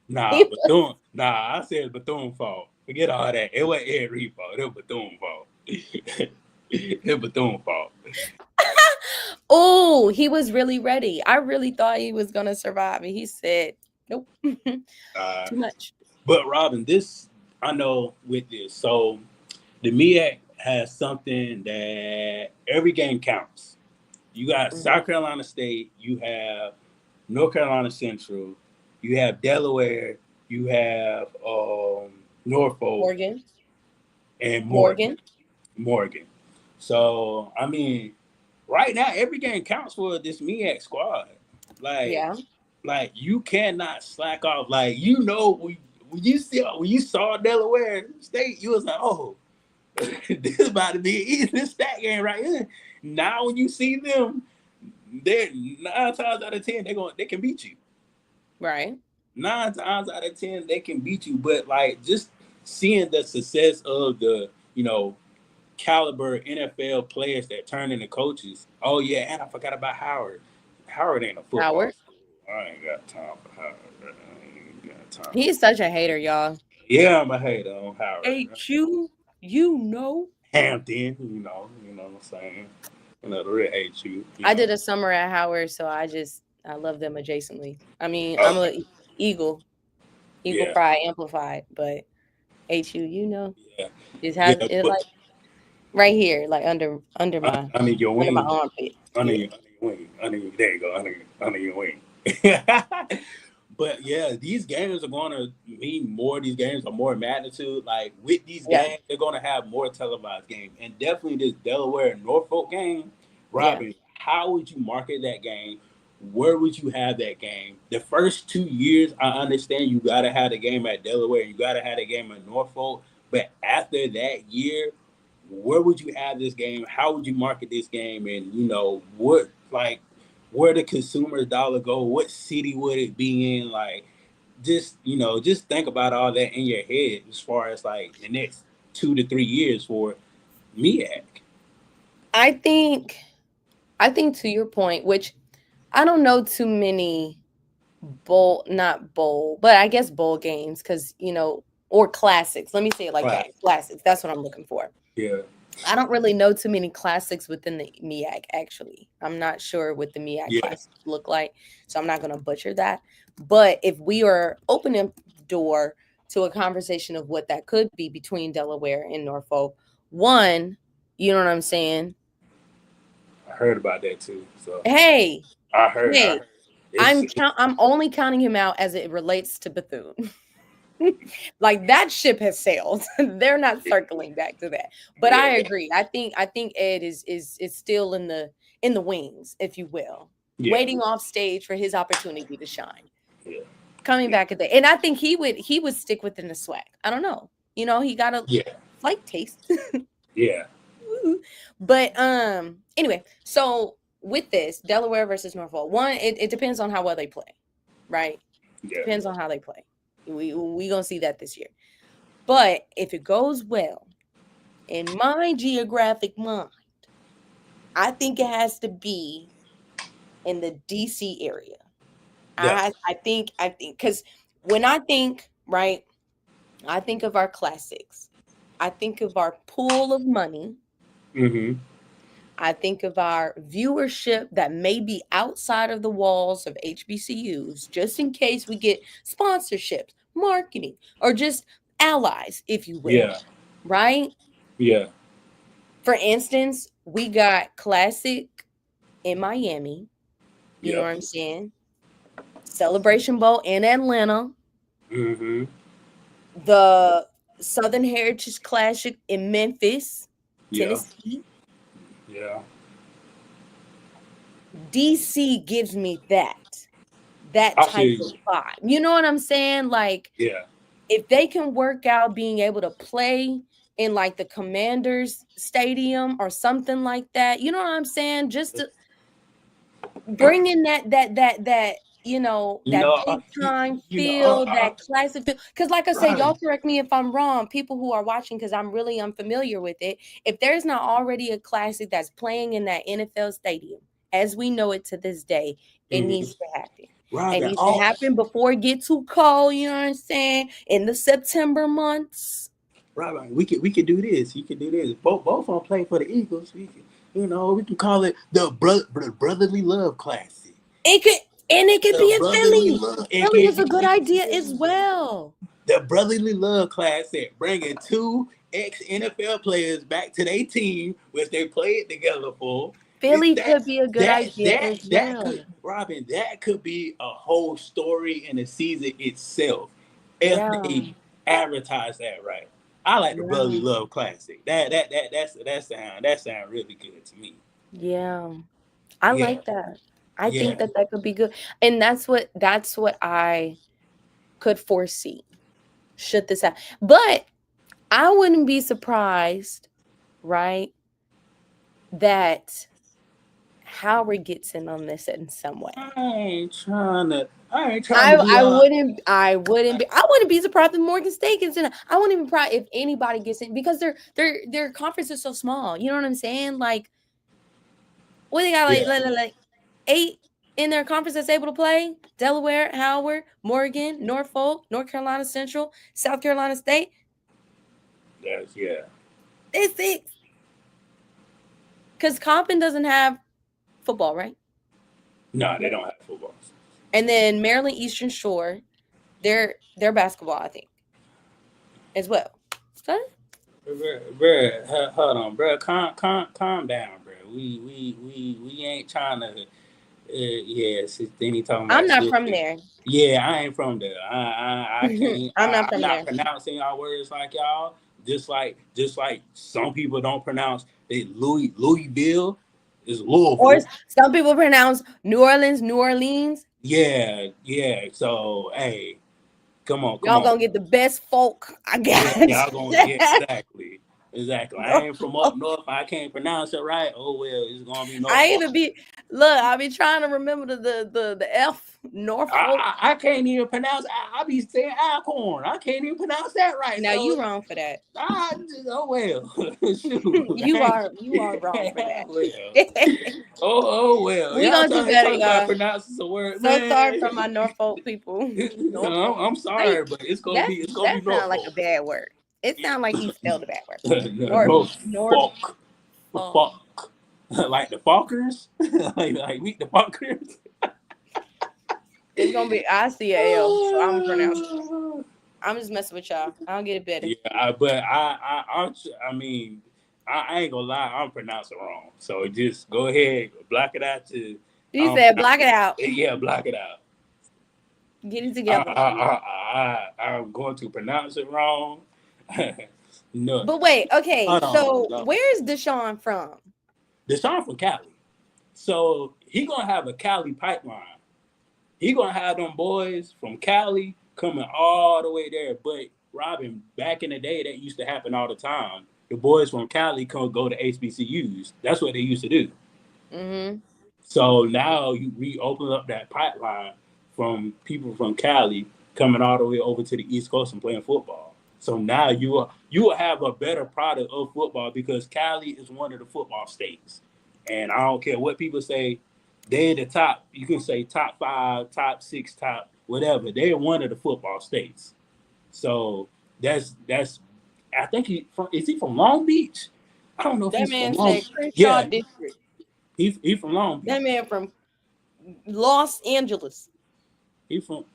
Nah, Bethune. Nah, I said Bethune fault. Forget all that. It wasn't Ed Reed fault. It was Bethune fault. It was Bethune fault. Oh, he was really ready. I really thought he was gonna survive, and he said, "Nope, Uh, too much." but Robin, this I know with this. So the MEAC has something that every game counts. You got Mhm. South Carolina State. You have North Carolina Central. You have Delaware. You have Norfolk Morgan, and Morgan. Morgan, Morgan. So I mean, right now every game counts for this MEAC squad. Like, yeah, like you cannot slack off. Like when you saw Delaware State, you was like, oh, this is about to be an easy stat game right here. Now when you see them, they're 9 times out of 10 they can beat you. right. 9 times out of 10 they can beat you. But like just seeing the success of the caliber NFL players that turn into coaches. Oh yeah, and I forgot about Howard. Howard ain't a football Howard. school. I ain't got time for Howard. I ain't got time. He's such a hater, y'all. Yeah, I'm a hater on Howard. HU, you know. Hampton, you know what I'm saying. You know the real HU. I did a summer at Howard, so I love them adjacently. I mean, I'm a Eagle Yeah, Pride amplified, but HU, you know, yeah, just yeah. has it But like right here, like under my under your wing, armpit. under Yeah. your wing, there you go, under your wing. But yeah, these games are going to mean more. These games are more magnitude. Like with these Yeah. games, they're going to have more televised games, and definitely this Delaware and Norfolk game. Yeah. Robin, how would you market that game? Where would you have that game? The first 2 years, I understand you got to have the game at Delaware, you got to have the game at Norfolk. But after that year, where would you have this game? How would you market this game? And what like where the consumer's dollar go? What city would it be in? Like just think about all that in your head as far as like the next 2 to 3 years for MEAC. I think to your point, which I don't know too many not bowl, but I guess bowl games because or classics. Let me say it like that. Classics. That's what I'm looking for. Yeah. I don't really know too many classics within the MEAC, actually. I'm not sure what the MEAC classics look like, so I'm not going to butcher that. But if we are opening the door to a conversation of what that could be between Delaware and Norfolk, one, you know what I'm saying? I heard about that too. So Hey, I heard. I'm only counting him out as it relates to Bethune. Like that ship has sailed. They're not circling back to that. But I agree. I think Ed is still in the wings, if you will, waiting off stage for his opportunity to shine. Yeah. Coming back at the and I think he would stick within the swag. I don't know. He got a slight taste. Yeah. But anyway, so with this Delaware versus Norfolk, one, it depends on how well they play, right? Yeah. Depends on how they play. We gonna see that this year. But if it goes well, in my geographic mind, I think it has to be in the DC area. Yeah. I think because when I think, right, I think of our classics. I think of our pool of money. Mm-hmm. I think of our viewership that may be outside of the walls of HBCUs, just in case we get sponsorships, marketing, or just allies, if you will. Yeah. Right? Yeah. For instance, we got Classic in Miami. You know what I'm saying? Celebration Bowl in Atlanta. Mm-hmm. The Southern Heritage Classic in Memphis, Tennessee. Yeah. DC gives me that type of vibe. You know what I'm saying? Like, if they can work out being able to play in like the Commanders Stadium or something like that, you know what I'm saying? Just to bring in that that big time feel, that classic feel. Because like I said, y'all correct me if I'm wrong, people who are watching, because I'm really unfamiliar with it. If there's not already a classic that's playing in that NFL stadium, as we know it to this day, it needs to happen. It needs to happen before it gets too cold, you know what I'm saying? In the September months. Right. We could do this. You could do this. Both of them play for the Eagles. We can call it the Brotherly Love Classic. It could be in Philly. Philly is a good idea as well. The Brotherly Love Classic, bringing two ex-NFL players back to their team, which they played together for. Philly could be a good idea as well. Robin, that could be a whole story in the season itself if they advertise that right. I like the Brotherly Love Classic. That sound really good to me. Yeah, I like that. I think that could be good, and that's what I could foresee should this happen. But I wouldn't be surprised, right, that Howard gets in on this in some way. I ain't trying to be I on. wouldn't be surprised if Morgan State gets in. I wouldn't even be surprised if anybody gets in because their conference is so small. You know what I'm saying? Like, what they got like 8 in their conference that's able to play? Delaware, Howard, Morgan, Norfolk, North Carolina Central, South Carolina State. That's It's 6. Because Compton doesn't have football, right? No, they don't have football. And then Maryland Eastern Shore, they're basketball, I think, as well. So, Bruh, hold on, bro. Calm down, bro. We ain't trying to. Then he talking about. I'm not shit. from there. Yeah, I ain't from there. I can't. I'm not from I'm there. not pronouncing our words like y'all. Just like some people don't pronounce it. Louisville is Louisville. Or some people pronounce New Orleans, New Orleans. Yeah. So hey, come on. Y'all gonna get the best folk, I guess. Yeah, y'all gonna exactly. I ain't from up north. I can't pronounce it right. Oh well, it's gonna be Norfolk. I be trying to remember the F Norfolk. I can't even pronounce. I be saying Alcorn. I can't even pronounce that right. Now you wrong for that. Oh well. Shoot. You are wrong for that. Oh well. We gonna do better, y'all. About pronouncing the word. So sorry for my Norfolk people. No, I'm sorry, but it's gonna be Norfolk. That sounds like a bad word. It sounds like he spelled a bad word. Norfolk. Fuck. Like the Falkers? like meet the Falkers? It's gonna be I see a L, so I'm gonna pronounce it. I'm just messing with y'all. I don't get it better. Yeah, but I mean, I ain't gonna lie, I'm pronouncing wrong. So just go ahead, block it out to. You said block it out. Yeah, block it out. Get it together. I'm going to pronounce it wrong. No. But wait, okay. So where's Deshaun from? Deshaun from Cali. So he gonna have a Cali pipeline. He gonna have them boys from Cali coming all the way there. But Robin, back in the day, that used to happen all the time. The boys from Cali come go to HBCUs. That's what they used to do. Mm-hmm. So now we open up that pipeline from people from Cali coming all the way over to the East Coast and playing football. So now you will have a better product of football because Cali is one of the football states. And I don't care what people say, they're the top. You can say top 5, top 6, top whatever. They're one of the football states. So that's. I think is he from Long Beach? I don't know if that he's man from Long said Crenshaw District. He's from Long Beach. That man from Los Angeles. He from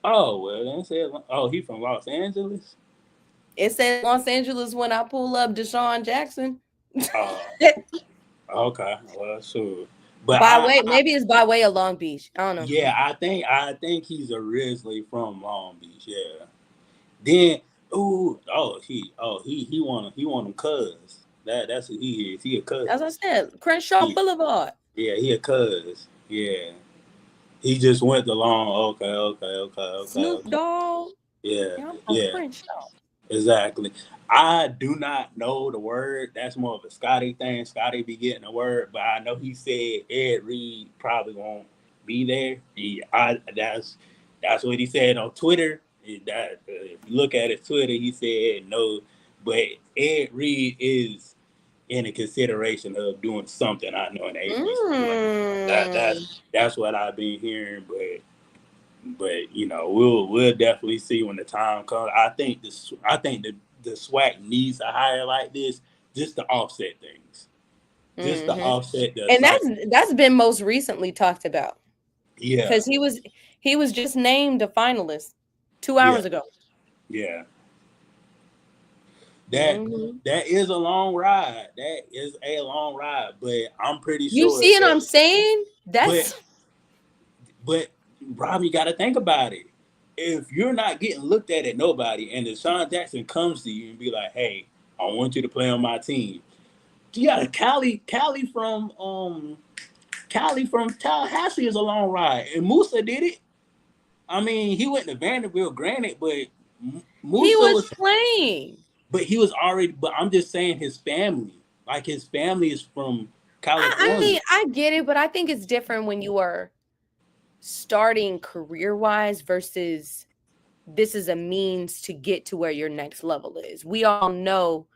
he from Los Angeles. It said Los Angeles when I pull up Deshaun Jackson. Okay, well, sure. But maybe it's by way of Long Beach. I don't know. Yeah, I think he's originally from Long Beach. Yeah. Then he want him cuz. That's who he is. He a cuz. As I said, Crenshaw Boulevard. Yeah, he a cuz. Yeah. He just went along. Okay. Snoop Dogg. Yeah. Crenshaw. Exactly. I do not know the word. That's more of a Scotty thing. Scotty be getting the word, but I know he said Ed Reed probably won't be there. That's what he said on Twitter. If you look at his Twitter, he said no, but Ed Reed is in a consideration of doing something. I know in the that's what I've been hearing, but we'll definitely see when the time comes. I think the SWAC needs a hire like this just to offset things, just to offset the. And that's been most recently talked about. Yeah, because he was just named a finalist 2 hours ago. Yeah, that is a long ride. That is a long ride, but I'm pretty sure. You see what I'm saying? But Rob, you got to think about it. If you're not getting looked at nobody, and Deshaun Jackson comes to you and be like, "Hey, I want you to play on my team," yeah, Cali from Tallahassee is a long ride, and Musa did it. I mean, he went to Vanderbilt, granted, but Musa he was playing. But he was already. But I'm just saying, his family is from California. I mean, I get it, but I think it's different when you are starting career-wise versus this is a means to get to where your next level is. We all know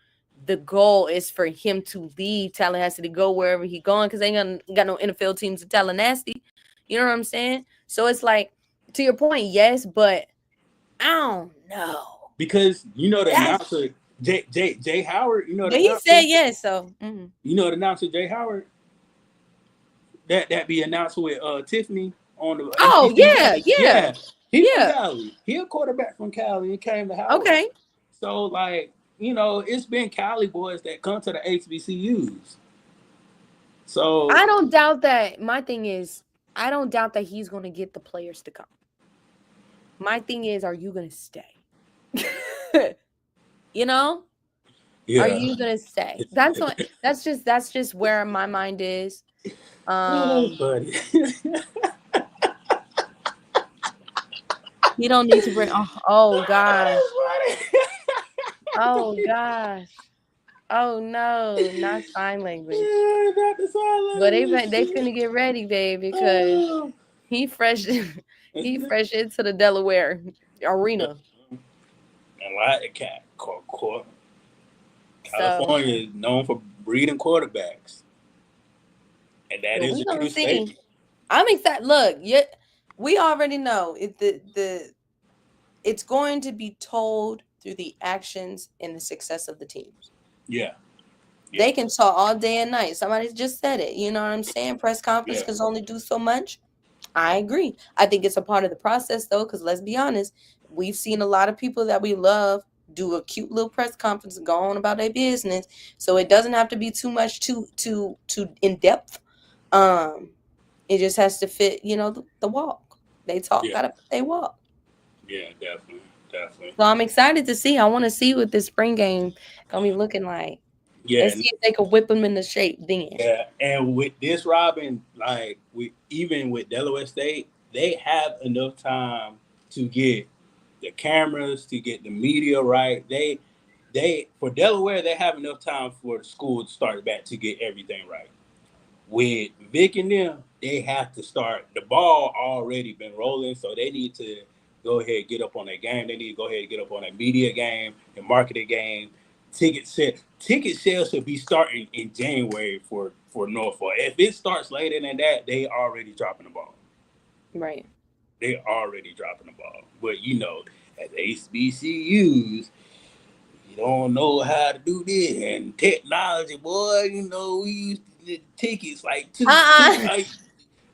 the goal is for him to leave Tallahassee to go wherever he going because they ain't got no NFL teams in Tallahassee. You know what I'm saying? So it's like, to your point, yes, but I don't know. Because you know the That's, announcer Jay Howard, you know the but he announcer, said yes, so you know the announcer Jay Howard that be announced with Tiffany on the oh HBCU. yeah. Yeah, he from Yeah. Cali. He a quarterback from Cali and came to Howard. Okay. So like, you know, it's been Cali boys that come to the HBCUs. So I don't doubt that. My thing is, I don't doubt that he's going to get the players to come. My thing is, are you going to stay? You know? yeah. Are you going to stay? That's just where my mind is. Buddy. You don't need to bring oh gosh. Oh gosh. Oh no, not sign language. Yeah, not the sign But language. they finna get ready, babe, because he fresh he fresh into the Delaware arena. A lot of cat So California is known for breeding quarterbacks, and that but is we a gonna true see. statement. I'm excited. Look, we already know it's going to be told through the actions and the success of the teams. Yeah. They can talk all day and night. Somebody just said it. You know what I'm saying? Press conference can only do so much. I agree. I think it's a part of the process, though, because let's be honest, we've seen a lot of people that we love do a cute little press conference and go on about their business. So it doesn't have to be too much too in depth. It just has to fit, the walk. They talk, gotta they walk. Yeah, definitely. So I'm excited to see. I want to see what this spring game gonna be looking like. Yeah. Let's see if they can whip them into shape then. Yeah, and with this Robin, like even with Delaware State, they have enough time to get the cameras, to get the media right. They for Delaware, they have enough time for the school to start back to get everything right. With Vic and them, they have to start. The ball already been rolling, so they need to go ahead and get up on their game. They need to go ahead and get up on their media game and marketing game. Ticket sales should be starting in January for Norfolk. If it starts later than that, they already dropping the ball. Right. They already dropping the ball. But you know, at the HBCUs, you don't know how to do this and technology, boy. You know, we used to get tickets like like,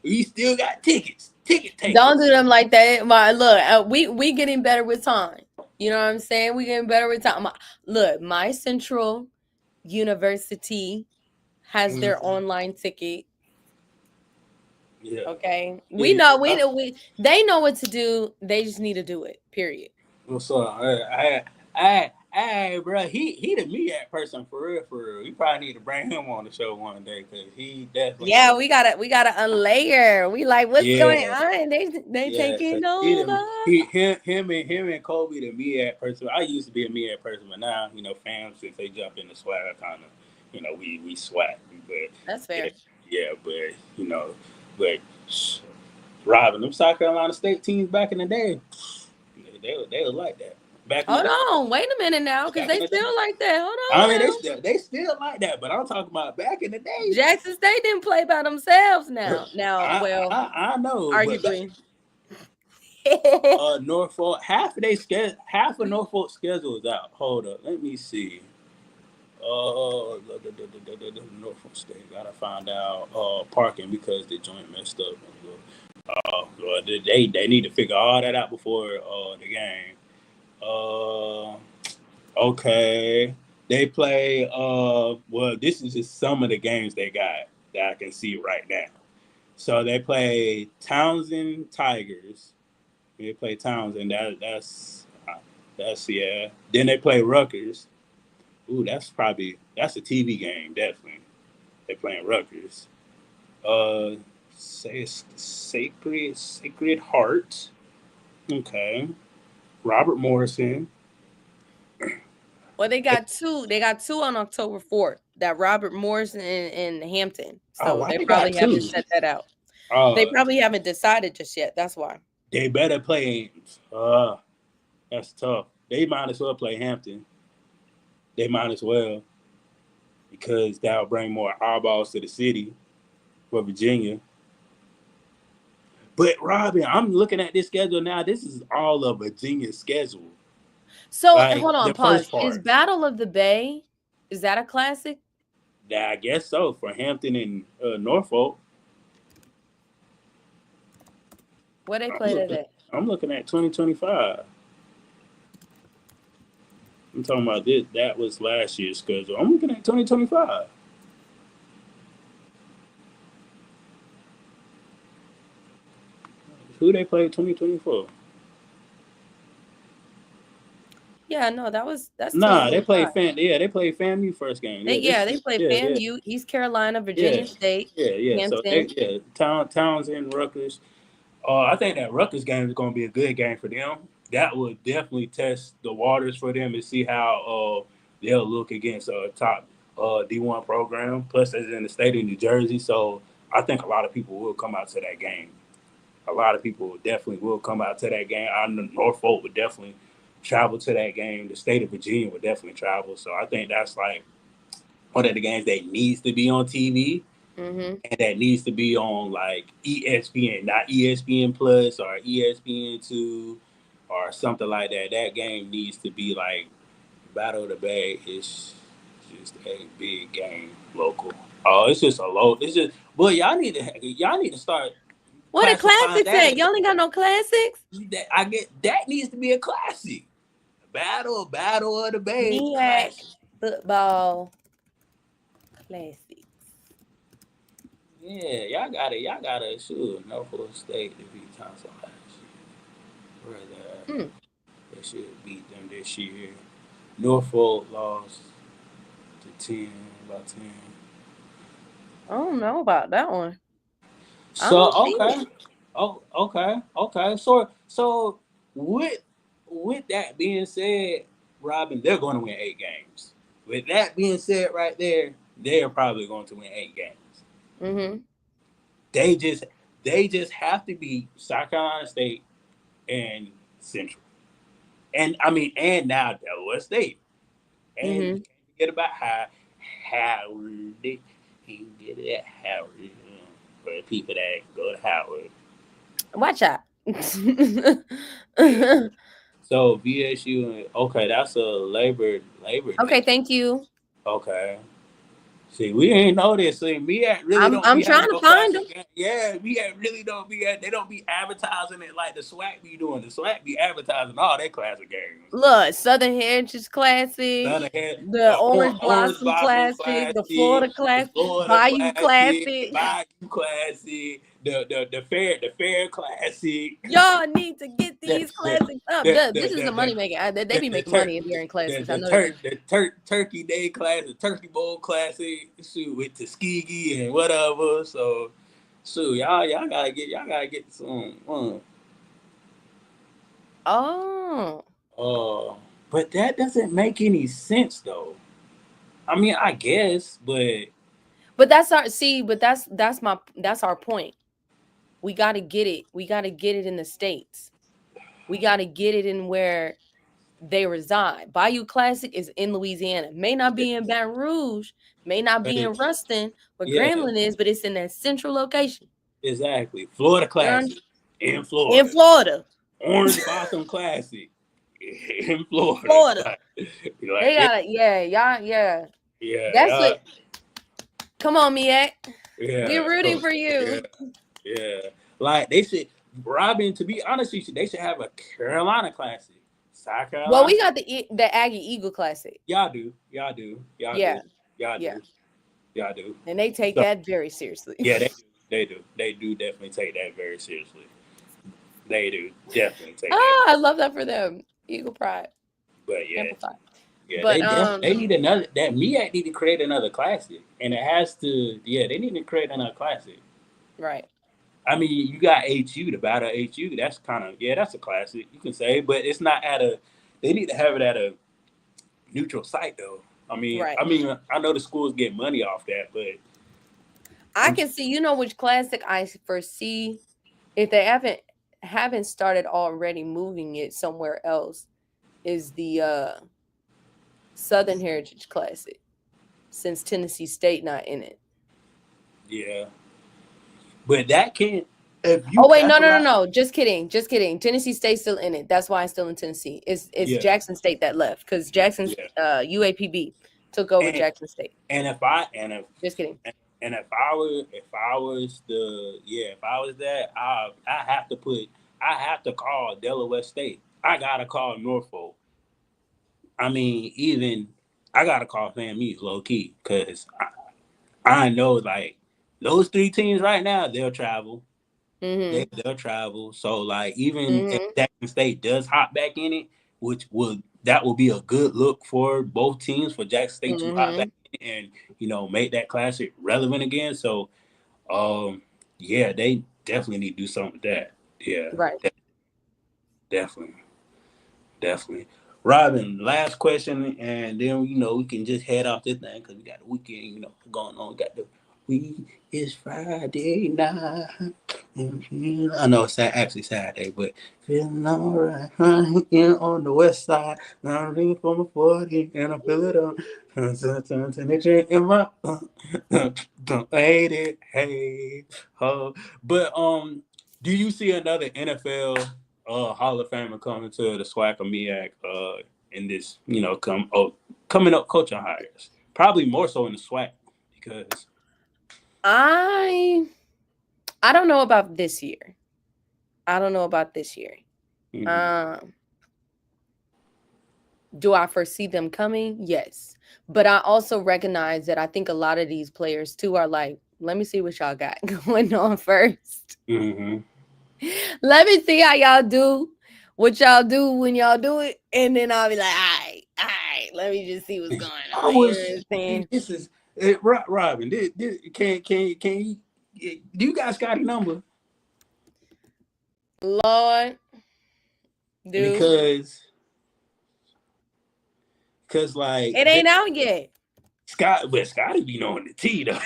we still got tickets. Ticket takers. Don't do them like that. Look, we getting better with time. You know what I'm saying? We getting better with time. Look, my Central University has their online ticket. Yeah. Okay. We know they know what to do. They just need to do it. Period. What's up? Bro, he the MEAC person for real, for real. We probably need to bring him on the show one day because he definitely. Yeah, we gotta unlayer. We like what's going on? They taking over. Him and Kobe the MEAC person. I used to be a MEAC person, but now fans since they jump in the swag, kind of we swag. But that's fair. Yeah, but Robin, them South Carolina State teams back in the day, they was like that. Hold on, wait a minute now, because they still like that. Hold on. I mean, they still like that, but I'm talking about back in the day. Jackson State didn't play by themselves now. I know. Arguably. Norfolk, half of Norfolk's schedule is out. Hold up, let me see. Norfolk State gotta find out parking because the joint messed up. They need to figure all that out before the game. Okay. They play well, this is just some of the games they got that I can see right now. So they play Townsend Tigers. They play Townsend. That's yeah. Then they play Rutgers. Ooh, that's a TV game, definitely. They're playing Rutgers. Say Sacred Heart. Okay. Robert Morrison. Well, they got two. They got two on October 4th. that Robert Morris in Hampton. Oh, So why they they got probably haven't two? set that out. They Uh, probably haven't decided just yet. That's why. they better play. That's tough. They might as well play Hampton. They might as well because that'll bring more eyeballs to the city for Virginia. But Robin, I'm looking at this schedule now. This is all of Virginia's schedule. So Like hold on, the pause. first Is part. Battle of the Bay? Is that a classic? Yeah, I guess so for Hampton and Norfolk. Where they I'm play looking, today? I'm looking at 2025. I'm talking about this. That was last year's schedule. I'm looking at 2025. Who they played 2024? Yeah, no, that's Nah, they 2025. played They played FAMU first game. They play FAMU, East Carolina, Yeah, Virginia State, yeah. So Hampton. Townsend, Rutgers. I think that Rutgers game is going to be a good game for them. That will definitely test the waters for them and see how they'll look against a top D1 program. Plus, it's in the state of New Jersey, so I think a lot of people will come out to that game. A lot of people definitely will come out to that game. I know Norfolk would definitely travel to that game. The state of Virginia would definitely travel. So I think that's like one of the games that needs to be on TV. Mm-hmm. And that needs to be on like ESPN, not ESPN Plus or ESPN2 or something like that. That game needs to be like Battle of the Bay is just a big game local. Oh, it's just a low. It's just, boy, y'all need to start What a classifying classics that at? as Y'all ain't got no classics? I get that needs to be a classic. Battle of the Bay is a MEAC classic. football classics. Yeah, y'all got it. Shoot, Norfolk State to beat Thompson last year. Where that? They should beat them this year. Norfolk lost to 10 by 10. I don't know about that one. I So don't see okay, it. okay. So with that being said, Robin, they're going to win 8 games. With that being said, right there, they're probably going to win 8 games. Mm-hmm. They just have to beat South Carolina State and Central, and I mean, and now Delaware State, and you can't forget about Howard. He can get it at Howard for the people that go to Howard. Watch out. Yeah. So VSU, okay, that's a Labor Okay, Day. thank you. Okay. See, we ain't know this. See, me at really don't I'm be having trying to no find them. classic game. Yeah, me at really don't be at. They don't be advertising it like the SWAC be doing. The SWAC be advertising all their classic games. Look, Southern Heritage Classic, Thunder had the Orange Orange Blossom Blossom Classic, Classic, the Florida the Classic, Florida Bayou Classic, the Classic. Bayou Classic, the Fair Classic. Y'all need to get the, these the, classics up. This is a money maker. They be making money during classics. I know they do. Turkey Day Classic, the Turkey Bowl Classic, shoot, with Tuskegee and whatever. So, shoot, y'all gotta get some. Oh. But that doesn't make any sense though. I mean, I guess, but that's our point. We got to get it. We got to get it in the States. We got to get it in where they reside. Bayou Classic is in Louisiana. May not be in Baton Rouge, may not be in Ruston, where Grambling is, but it's in that central location. Exactly. Florida Classic in Florida. In Florida. Orange Blossom Classic in Florida. They got it. Yeah. That's what. Come on, Miak. Yeah. We're rooting for you. Yeah. Like they should, Robin, to be honest with you, they should have a Carolina Classic. South Carolina. Well, we got the Aggie Eagle Classic. Y'all do. And they take that very seriously. Yeah, they do. They do definitely take that very seriously. They do definitely take that. I love that for them. Eagle Pride. But yeah. Amplified. Yeah, but they need another. That MEAC need to create another classic, and it has to. Yeah, they need to create another classic. Right. I mean, you got HU, the Battle of HU. That's kind of that's a classic, you can say, but it's not at a. They need to have it at a neutral site though. I mean, Right. I know the schools get money off that, but I can see, which classic I foresee if they haven't started already moving it somewhere else is the Southern Heritage Classic, since Tennessee State not in it. yeah. But that can't. If you Oh wait, no, capitalize, just kidding. Tennessee State's still in it. That's why it's still in Tennessee. It's yeah, Jackson State that left because Jackson's yeah. UAPB took over And Jackson State. and if I and if Just kidding. and if I was that, I have to call Delaware State. I gotta call Norfolk. I mean, even I gotta call FAMU low key because I know like those three teams right now they'll travel. Mm-hmm. They'll travel. So like even if Mm-hmm. Jackson State does hop back in it, which will be a good look for both teams for Jackson State to hop back Mm-hmm. in and make that classic relevant again. So yeah, they definitely need to do something with that. Yeah, Right. definitely. Definitely. Robin, last question, and then we can just head off this thing because we got the weekend, going on. Got the it's Friday night. I know it's actually Saturday, but feeling alright. Here on the west side, now I'm leaning from a 40, and I feel it on. Turn in my don't hate it, hey, ho. But do you see another NFL Hall of Famer coming to the SWAC or MEAC in this, coming up coaching hires? Probably more so in the SWAC because I don't know about this year. mm-hmm. Do I foresee them coming? Yes. But I also recognize that I think a lot of these players too are like, let me see what y'all got going on first. Mm-hmm. Let me see how y'all do, what y'all do when y'all do it, and then I'll be like, all right, let me just see what's going I on. You know what was I'm saying? this is Robin. Can you do you got Scotty number? Lord, dude, Because like it ain't out yet. Scotty be knowing the T though.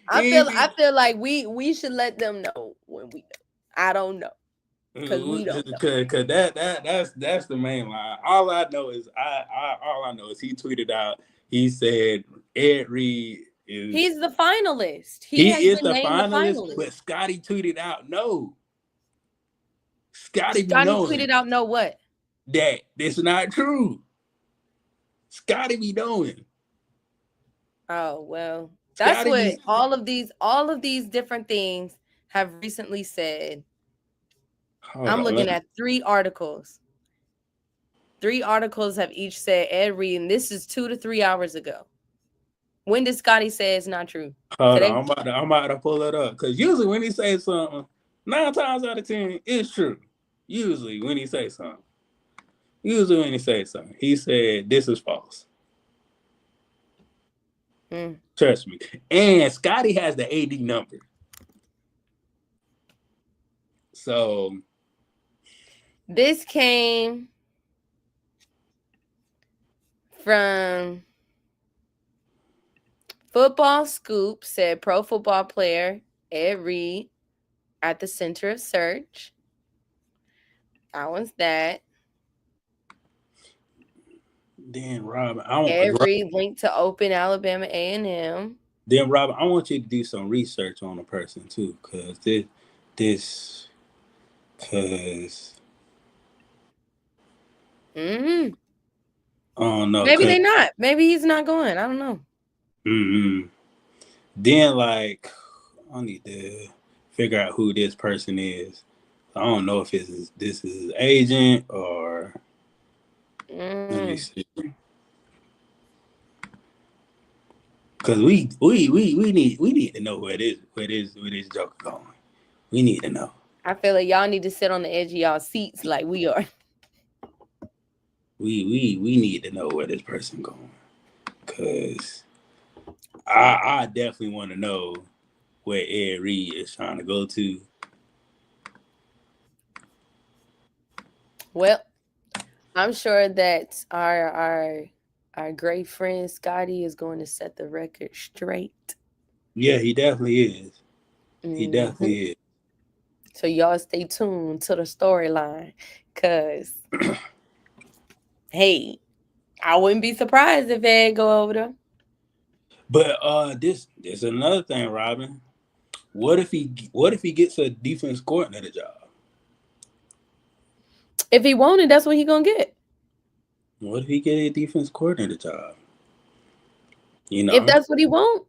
I feel like we should let them know when we know. I don't know. Because we don't know. Cause that's the main line. All I know is he tweeted out. He said Ed Reed He's the finalist. He he has is been the named the finalist, finalist. but Scotty tweeted out no. Scotty be Scotty knowing tweeted out, "No what? that this is not true. Scotty be knowing. Oh well, that's Scotty what be all of these different things have recently said. I'm looking at 3 articles. 3 articles have each said Ed Reed, and this is 2 to 3 hours ago. When did Scotty say it's not true? Hold Today? on, I'm about to pull it up because usually when he says something, 9 times out of 10, it's true. Usually when he says something, he said this is false. Trust me. And Scotty has the AD number, so this came from Football Scoop. Said pro football player Ed Reed at the center of search. That one's that. Then Robin, Ed Reed linked to open Alabama A&M. Then Robin, I want you to do some research on the person too, because oh no, maybe they're not. Maybe he's not going. I don't know. Then like I need to figure out who this person is. I don't know if this is his agent or let me see. Because we need to know where this joke going. We need to know. I feel like y'all need to sit on the edge of y'all seats like we are. We need to know where this person going. Because I definitely want to know where Ed Reed is trying to go to. Well, I'm sure that our Our great friend Scotty is going to set the record straight. Yeah, he definitely is. He Hmm. definitely is. So y'all stay tuned to the storyline, cause hey, I wouldn't be surprised if Ed go over there. But this another thing, Robin. What if he gets a defense coordinator job? If he wanted, that's what he gonna get. What if he get a defense coordinator job? You If know, that's what he want,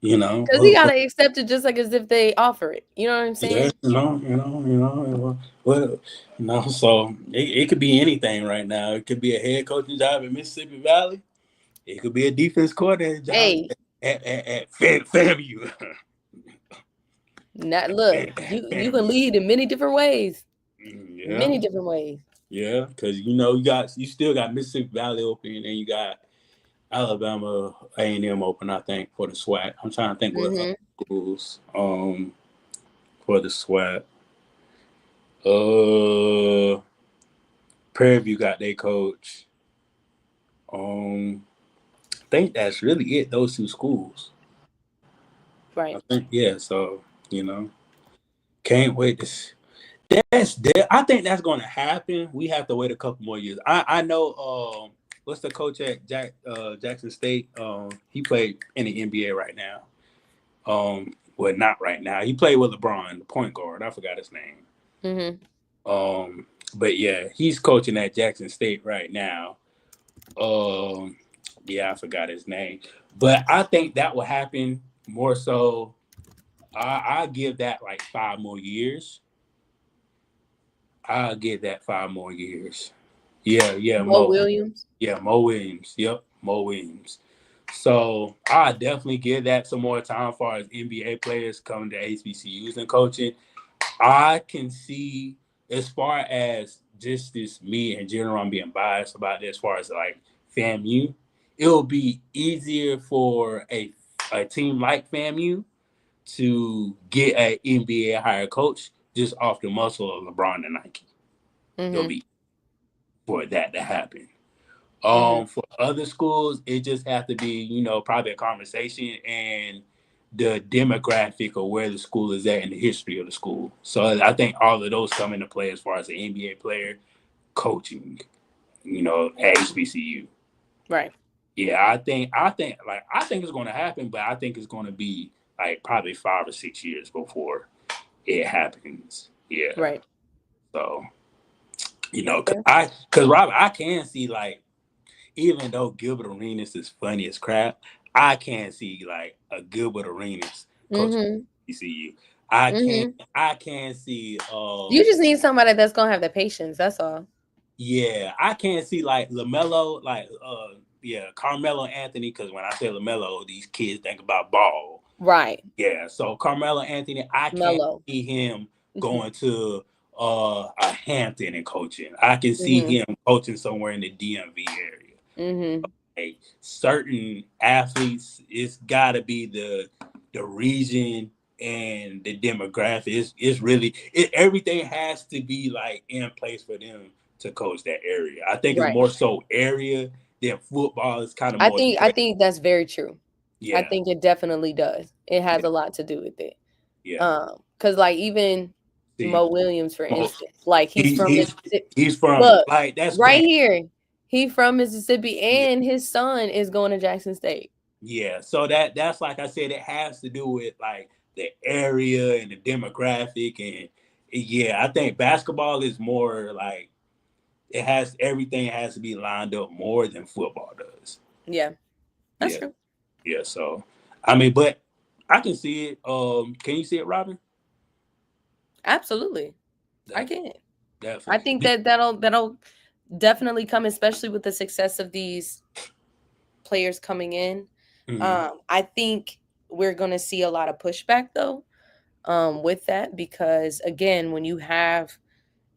you know, because he gotta accept it just like as if they offer it. You know what I'm yeah, saying? So it could be anything right now. It could be a head coaching job in Mississippi Valley. It could be a defense coordinator job Hey, at FAMU. not look. You can FAMU. lead in many different ways. Yeah, Many different ways. yeah, because you still got Mississippi Valley open, and you got Alabama A&M open. I think for the SWAT. I'm trying to think what Hmm. schools for the SWAT. Uh, Prairie View got their coach. I think that's really it. Those two schools. I Right. think yeah. So you know, can't wait to. That's there. I think that's going to happen. We have to wait a couple more years. I know. What's the coach at Jackson State? He played in the NBA right now. Well, not right now. He played with LeBron, the point guard. I forgot his name. Hmm. But yeah, he's coaching at Jackson State right now. Um, yeah, I forgot his name. But I think that will happen more so. I give that like 5 more years. I'll give that 5 more years. Yeah, Mo Mo. Williams. Yeah, Mo Williams. Yep, Mo Williams. So I definitely give that some more time as far as NBA players coming to HBCUs and coaching. I can see as far as just this me in general, I'm being biased about this as far as like FAMU. It'll be easier for a team like FAMU to get an NBA hire coach just off the muscle of LeBron and Nike. It'll Hmm. be for that to happen. Hmm. For other schools, it just have to be, probably a conversation and the demographic of where the school is at and the history of the school. So I think all of those come into play as far as the NBA player coaching, at HBCU. Right. Yeah, I think it's going to happen, but I think it's going to be like probably 5 or 6 years before it happens. Yeah. Right. So, Okay. cause Robert, I can see like, even though Gilbert Arenas is funny as crap, I can't see like a Gilbert Arenas coach Hmm. ECU. I can't Hmm. I can't see You just need somebody that's gonna have the patience. That's all. yeah, I can't see like LaMelo, like Carmelo Anthony, because when I say LaMelo, these kids think about ball. Right. Yeah, so Carmelo Anthony, I can't Mellow. see him going to a Hampton and coaching. I can see Hmm. him coaching somewhere in the DMV area. Hmm. Certain athletes, it's got to be the region and the demographic. It's really everything has to be like in place for them to coach that area. I think it's Right. more so area than football. It's kind of I more. think I think that's very true. I Yeah, think it definitely does. It has yeah, a lot to do with it. yeah. Because like even See, Mo Williams, for Mo- instance, like he's he, from he's Mississippi. he's from Look, like that's right great. here, he from Mississippi, Yeah. and his son is going to Jackson State. Yeah, so that's like I said, it has to do with like the area and the demographic, and yeah, I think basketball is more like everything has to be lined up more than football does. Yeah, that's Yeah, true. yeah. So I mean, but I can see it. Can you see it, Robin? Absolutely, I Definitely, can. I think definitely. that'll definitely come, especially with the success of these players coming in. Mm-hmm. I think we're going to see a lot of pushback though, with that, because again, when you have,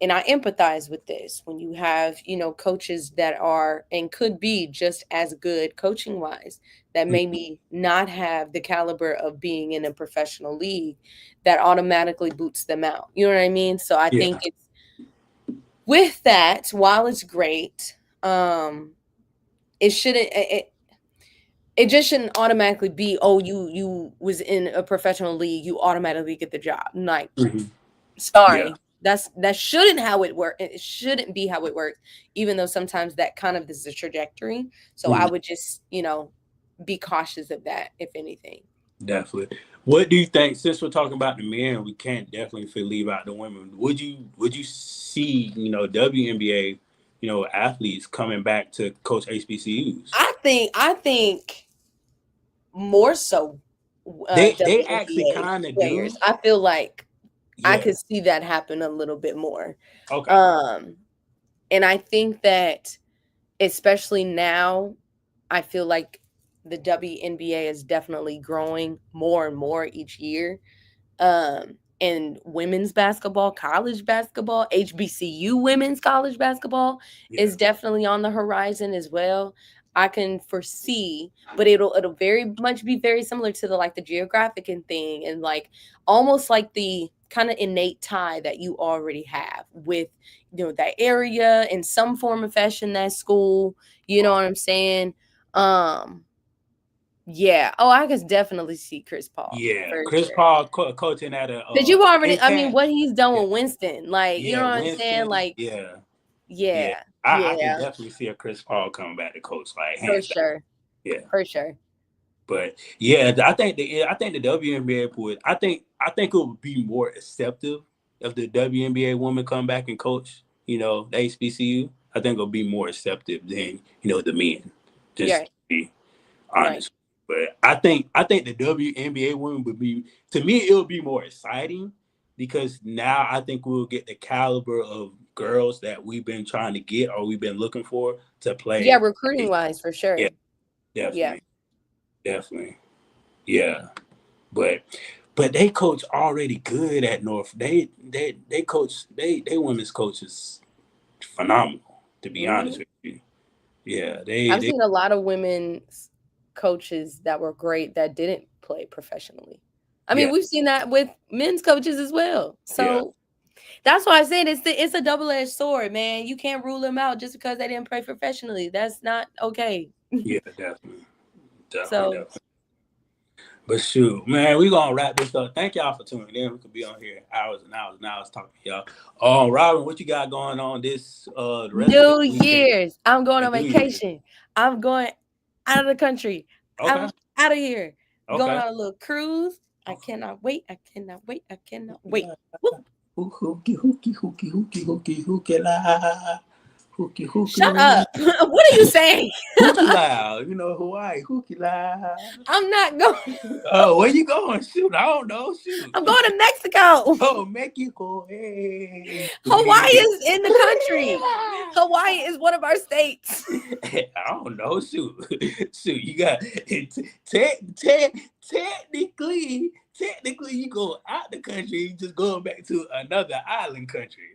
and I empathize with this, when you have, coaches that are and could be just as good coaching wise, that maybe not have the caliber of being in a professional league, that automatically boots them out. You know what I mean? So I think Yeah, with that, while it's great, it shouldn't. It just shouldn't automatically be, oh, you was in a professional league, you automatically get the job. Like, sorry, that shouldn't how it work. It shouldn't be how it works, even though sometimes that kind of is the trajectory. So I would just, be cautious of that, if anything. Definitely. What do you think? Since we're talking about the men, we can't definitely leave out the women. Would you see WNBA athletes coming back to coach HBCUs? I think more so. They actually WNBA kind of players. do. I feel like I could see that happen a little bit more. Okay. And I think that especially now, I feel like the WNBA is definitely growing more and more each year. And women's basketball, college basketball, HBCU women's college basketball is definitely on the horizon as well. I can foresee, but it'll very much be very similar to the geographic and thing, and almost like the kind of innate tie that you already have with that area in some form of fashion, that school. You know what I'm saying? Yeah. Oh, I could definitely see Chris Paul. Yeah, Chris Paul coaching at a. Did you already? I mean, what he's done with Winston, you know what I'm saying? I can definitely see a Chris Paul coming back to coach, for sure. Yeah, for sure. But I think the WNBA would. I think it would be more acceptive if the WNBA woman come back and coach. The HBCU. I think it'll be more acceptive than the men. Just to be honest. Right. But I think the WNBA women would be, to me, it would be more exciting because now I think we'll get the caliber of girls that we've been trying to get or we've been looking for to play. Yeah, recruiting wise, for sure. Yeah, definitely. Yeah, but they coach already good at North. They coach. They women's coach is phenomenal. To be honest with you. Yeah, I've seen a lot of women's coaches that were great that didn't play professionally. I mean, we've seen that with men's coaches as well. So that's why I said it's a double-edged sword, man. You can't rule them out just because they didn't play professionally. That's not okay. Yeah, definitely. Definitely. But shoot, man, we're gonna wrap this up. Thank y'all for tuning in. We could be on here hours and hours and hours talking to y'all. Robin, what you got going on this the rest New Year's? I'm going on vacation. I'm going out of the country. Okay. I'm out of here. Okay. Going on a little cruise. I cannot wait. I cannot wait. I cannot wait. Hookie la. Hookie. Shut up. What are you saying? Hookie loud. Hawaii. Hookie loud. I'm not going. Oh, where you going? Shoot, I don't know. Shoot. I'm going to Mexico. Oh, Mexico. Hey. Hawaii is in the country. Hawaii is one of our states. I don't know. Shoot, you got technically you go out the country, you just going back to another island country.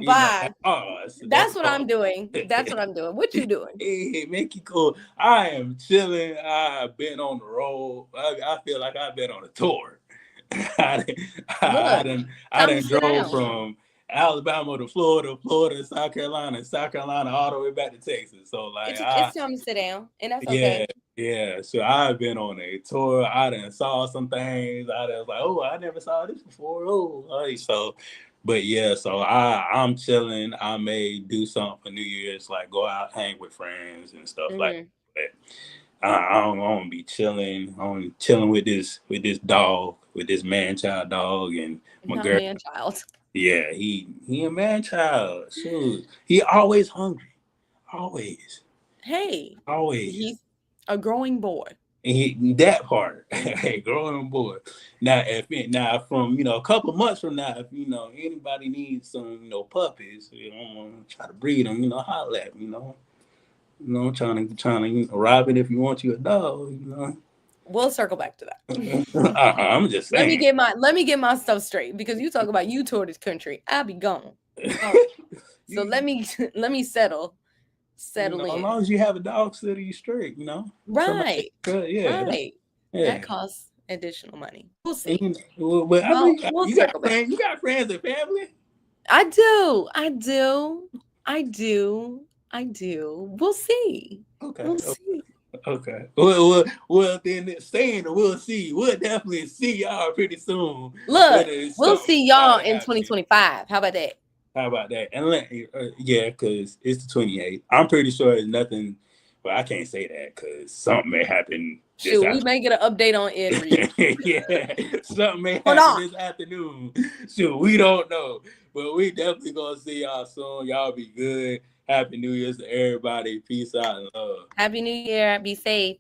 Bye. So that's what I'm doing. That's what I'm doing. What you doing? Hey, Mexico. I am chilling. I've been on the road. I feel like I've been on a tour. I done drove from Alabama to Florida, to South Carolina, all the way back to Texas. So it's time to sit down, and that's okay. Yeah. So I've been on a tour. I done saw some things. I was like, oh, I never saw this before. So. But so I'm chilling. I may do something for New Year's, like go out, hang with friends and stuff like that. I'm gonna be chilling. I'm chilling with this dog, with this man-child dog, and my girl. Man-child. Yeah, he a man-child. Shoot, he always hungry, always. Hey, always. He's a growing boy. And that part, growing boy. Now, from a couple months from now, if anybody needs some puppies, I'm gonna try to breed them. Holler at me, trying to Robin, if you want you a dog, We'll circle back to that. I'm just saying. Let me get my stuff straight, because you talk about you tour this country, I'll be gone. So let me settle in. As long as you have a dog sitter, you straight, Right. Right. That costs additional money. We'll see. You got friends and family? I do. I do. We'll see. Okay. We'll see. Okay. Well, then saying we'll see. We'll definitely see y'all pretty soon. Look, we'll see y'all in 2025. How about that? How about that? And yeah, because it's the 28th. I'm pretty sure it's nothing. Well, I can't say that because something may happen. Shoot, we may get an update on Ed Reed. Yeah, something may happen this afternoon. Shoot, we don't know. But we definitely going to see y'all soon. Y'all be good. Happy New Year's to everybody. Peace out and love. Happy New Year. Be safe.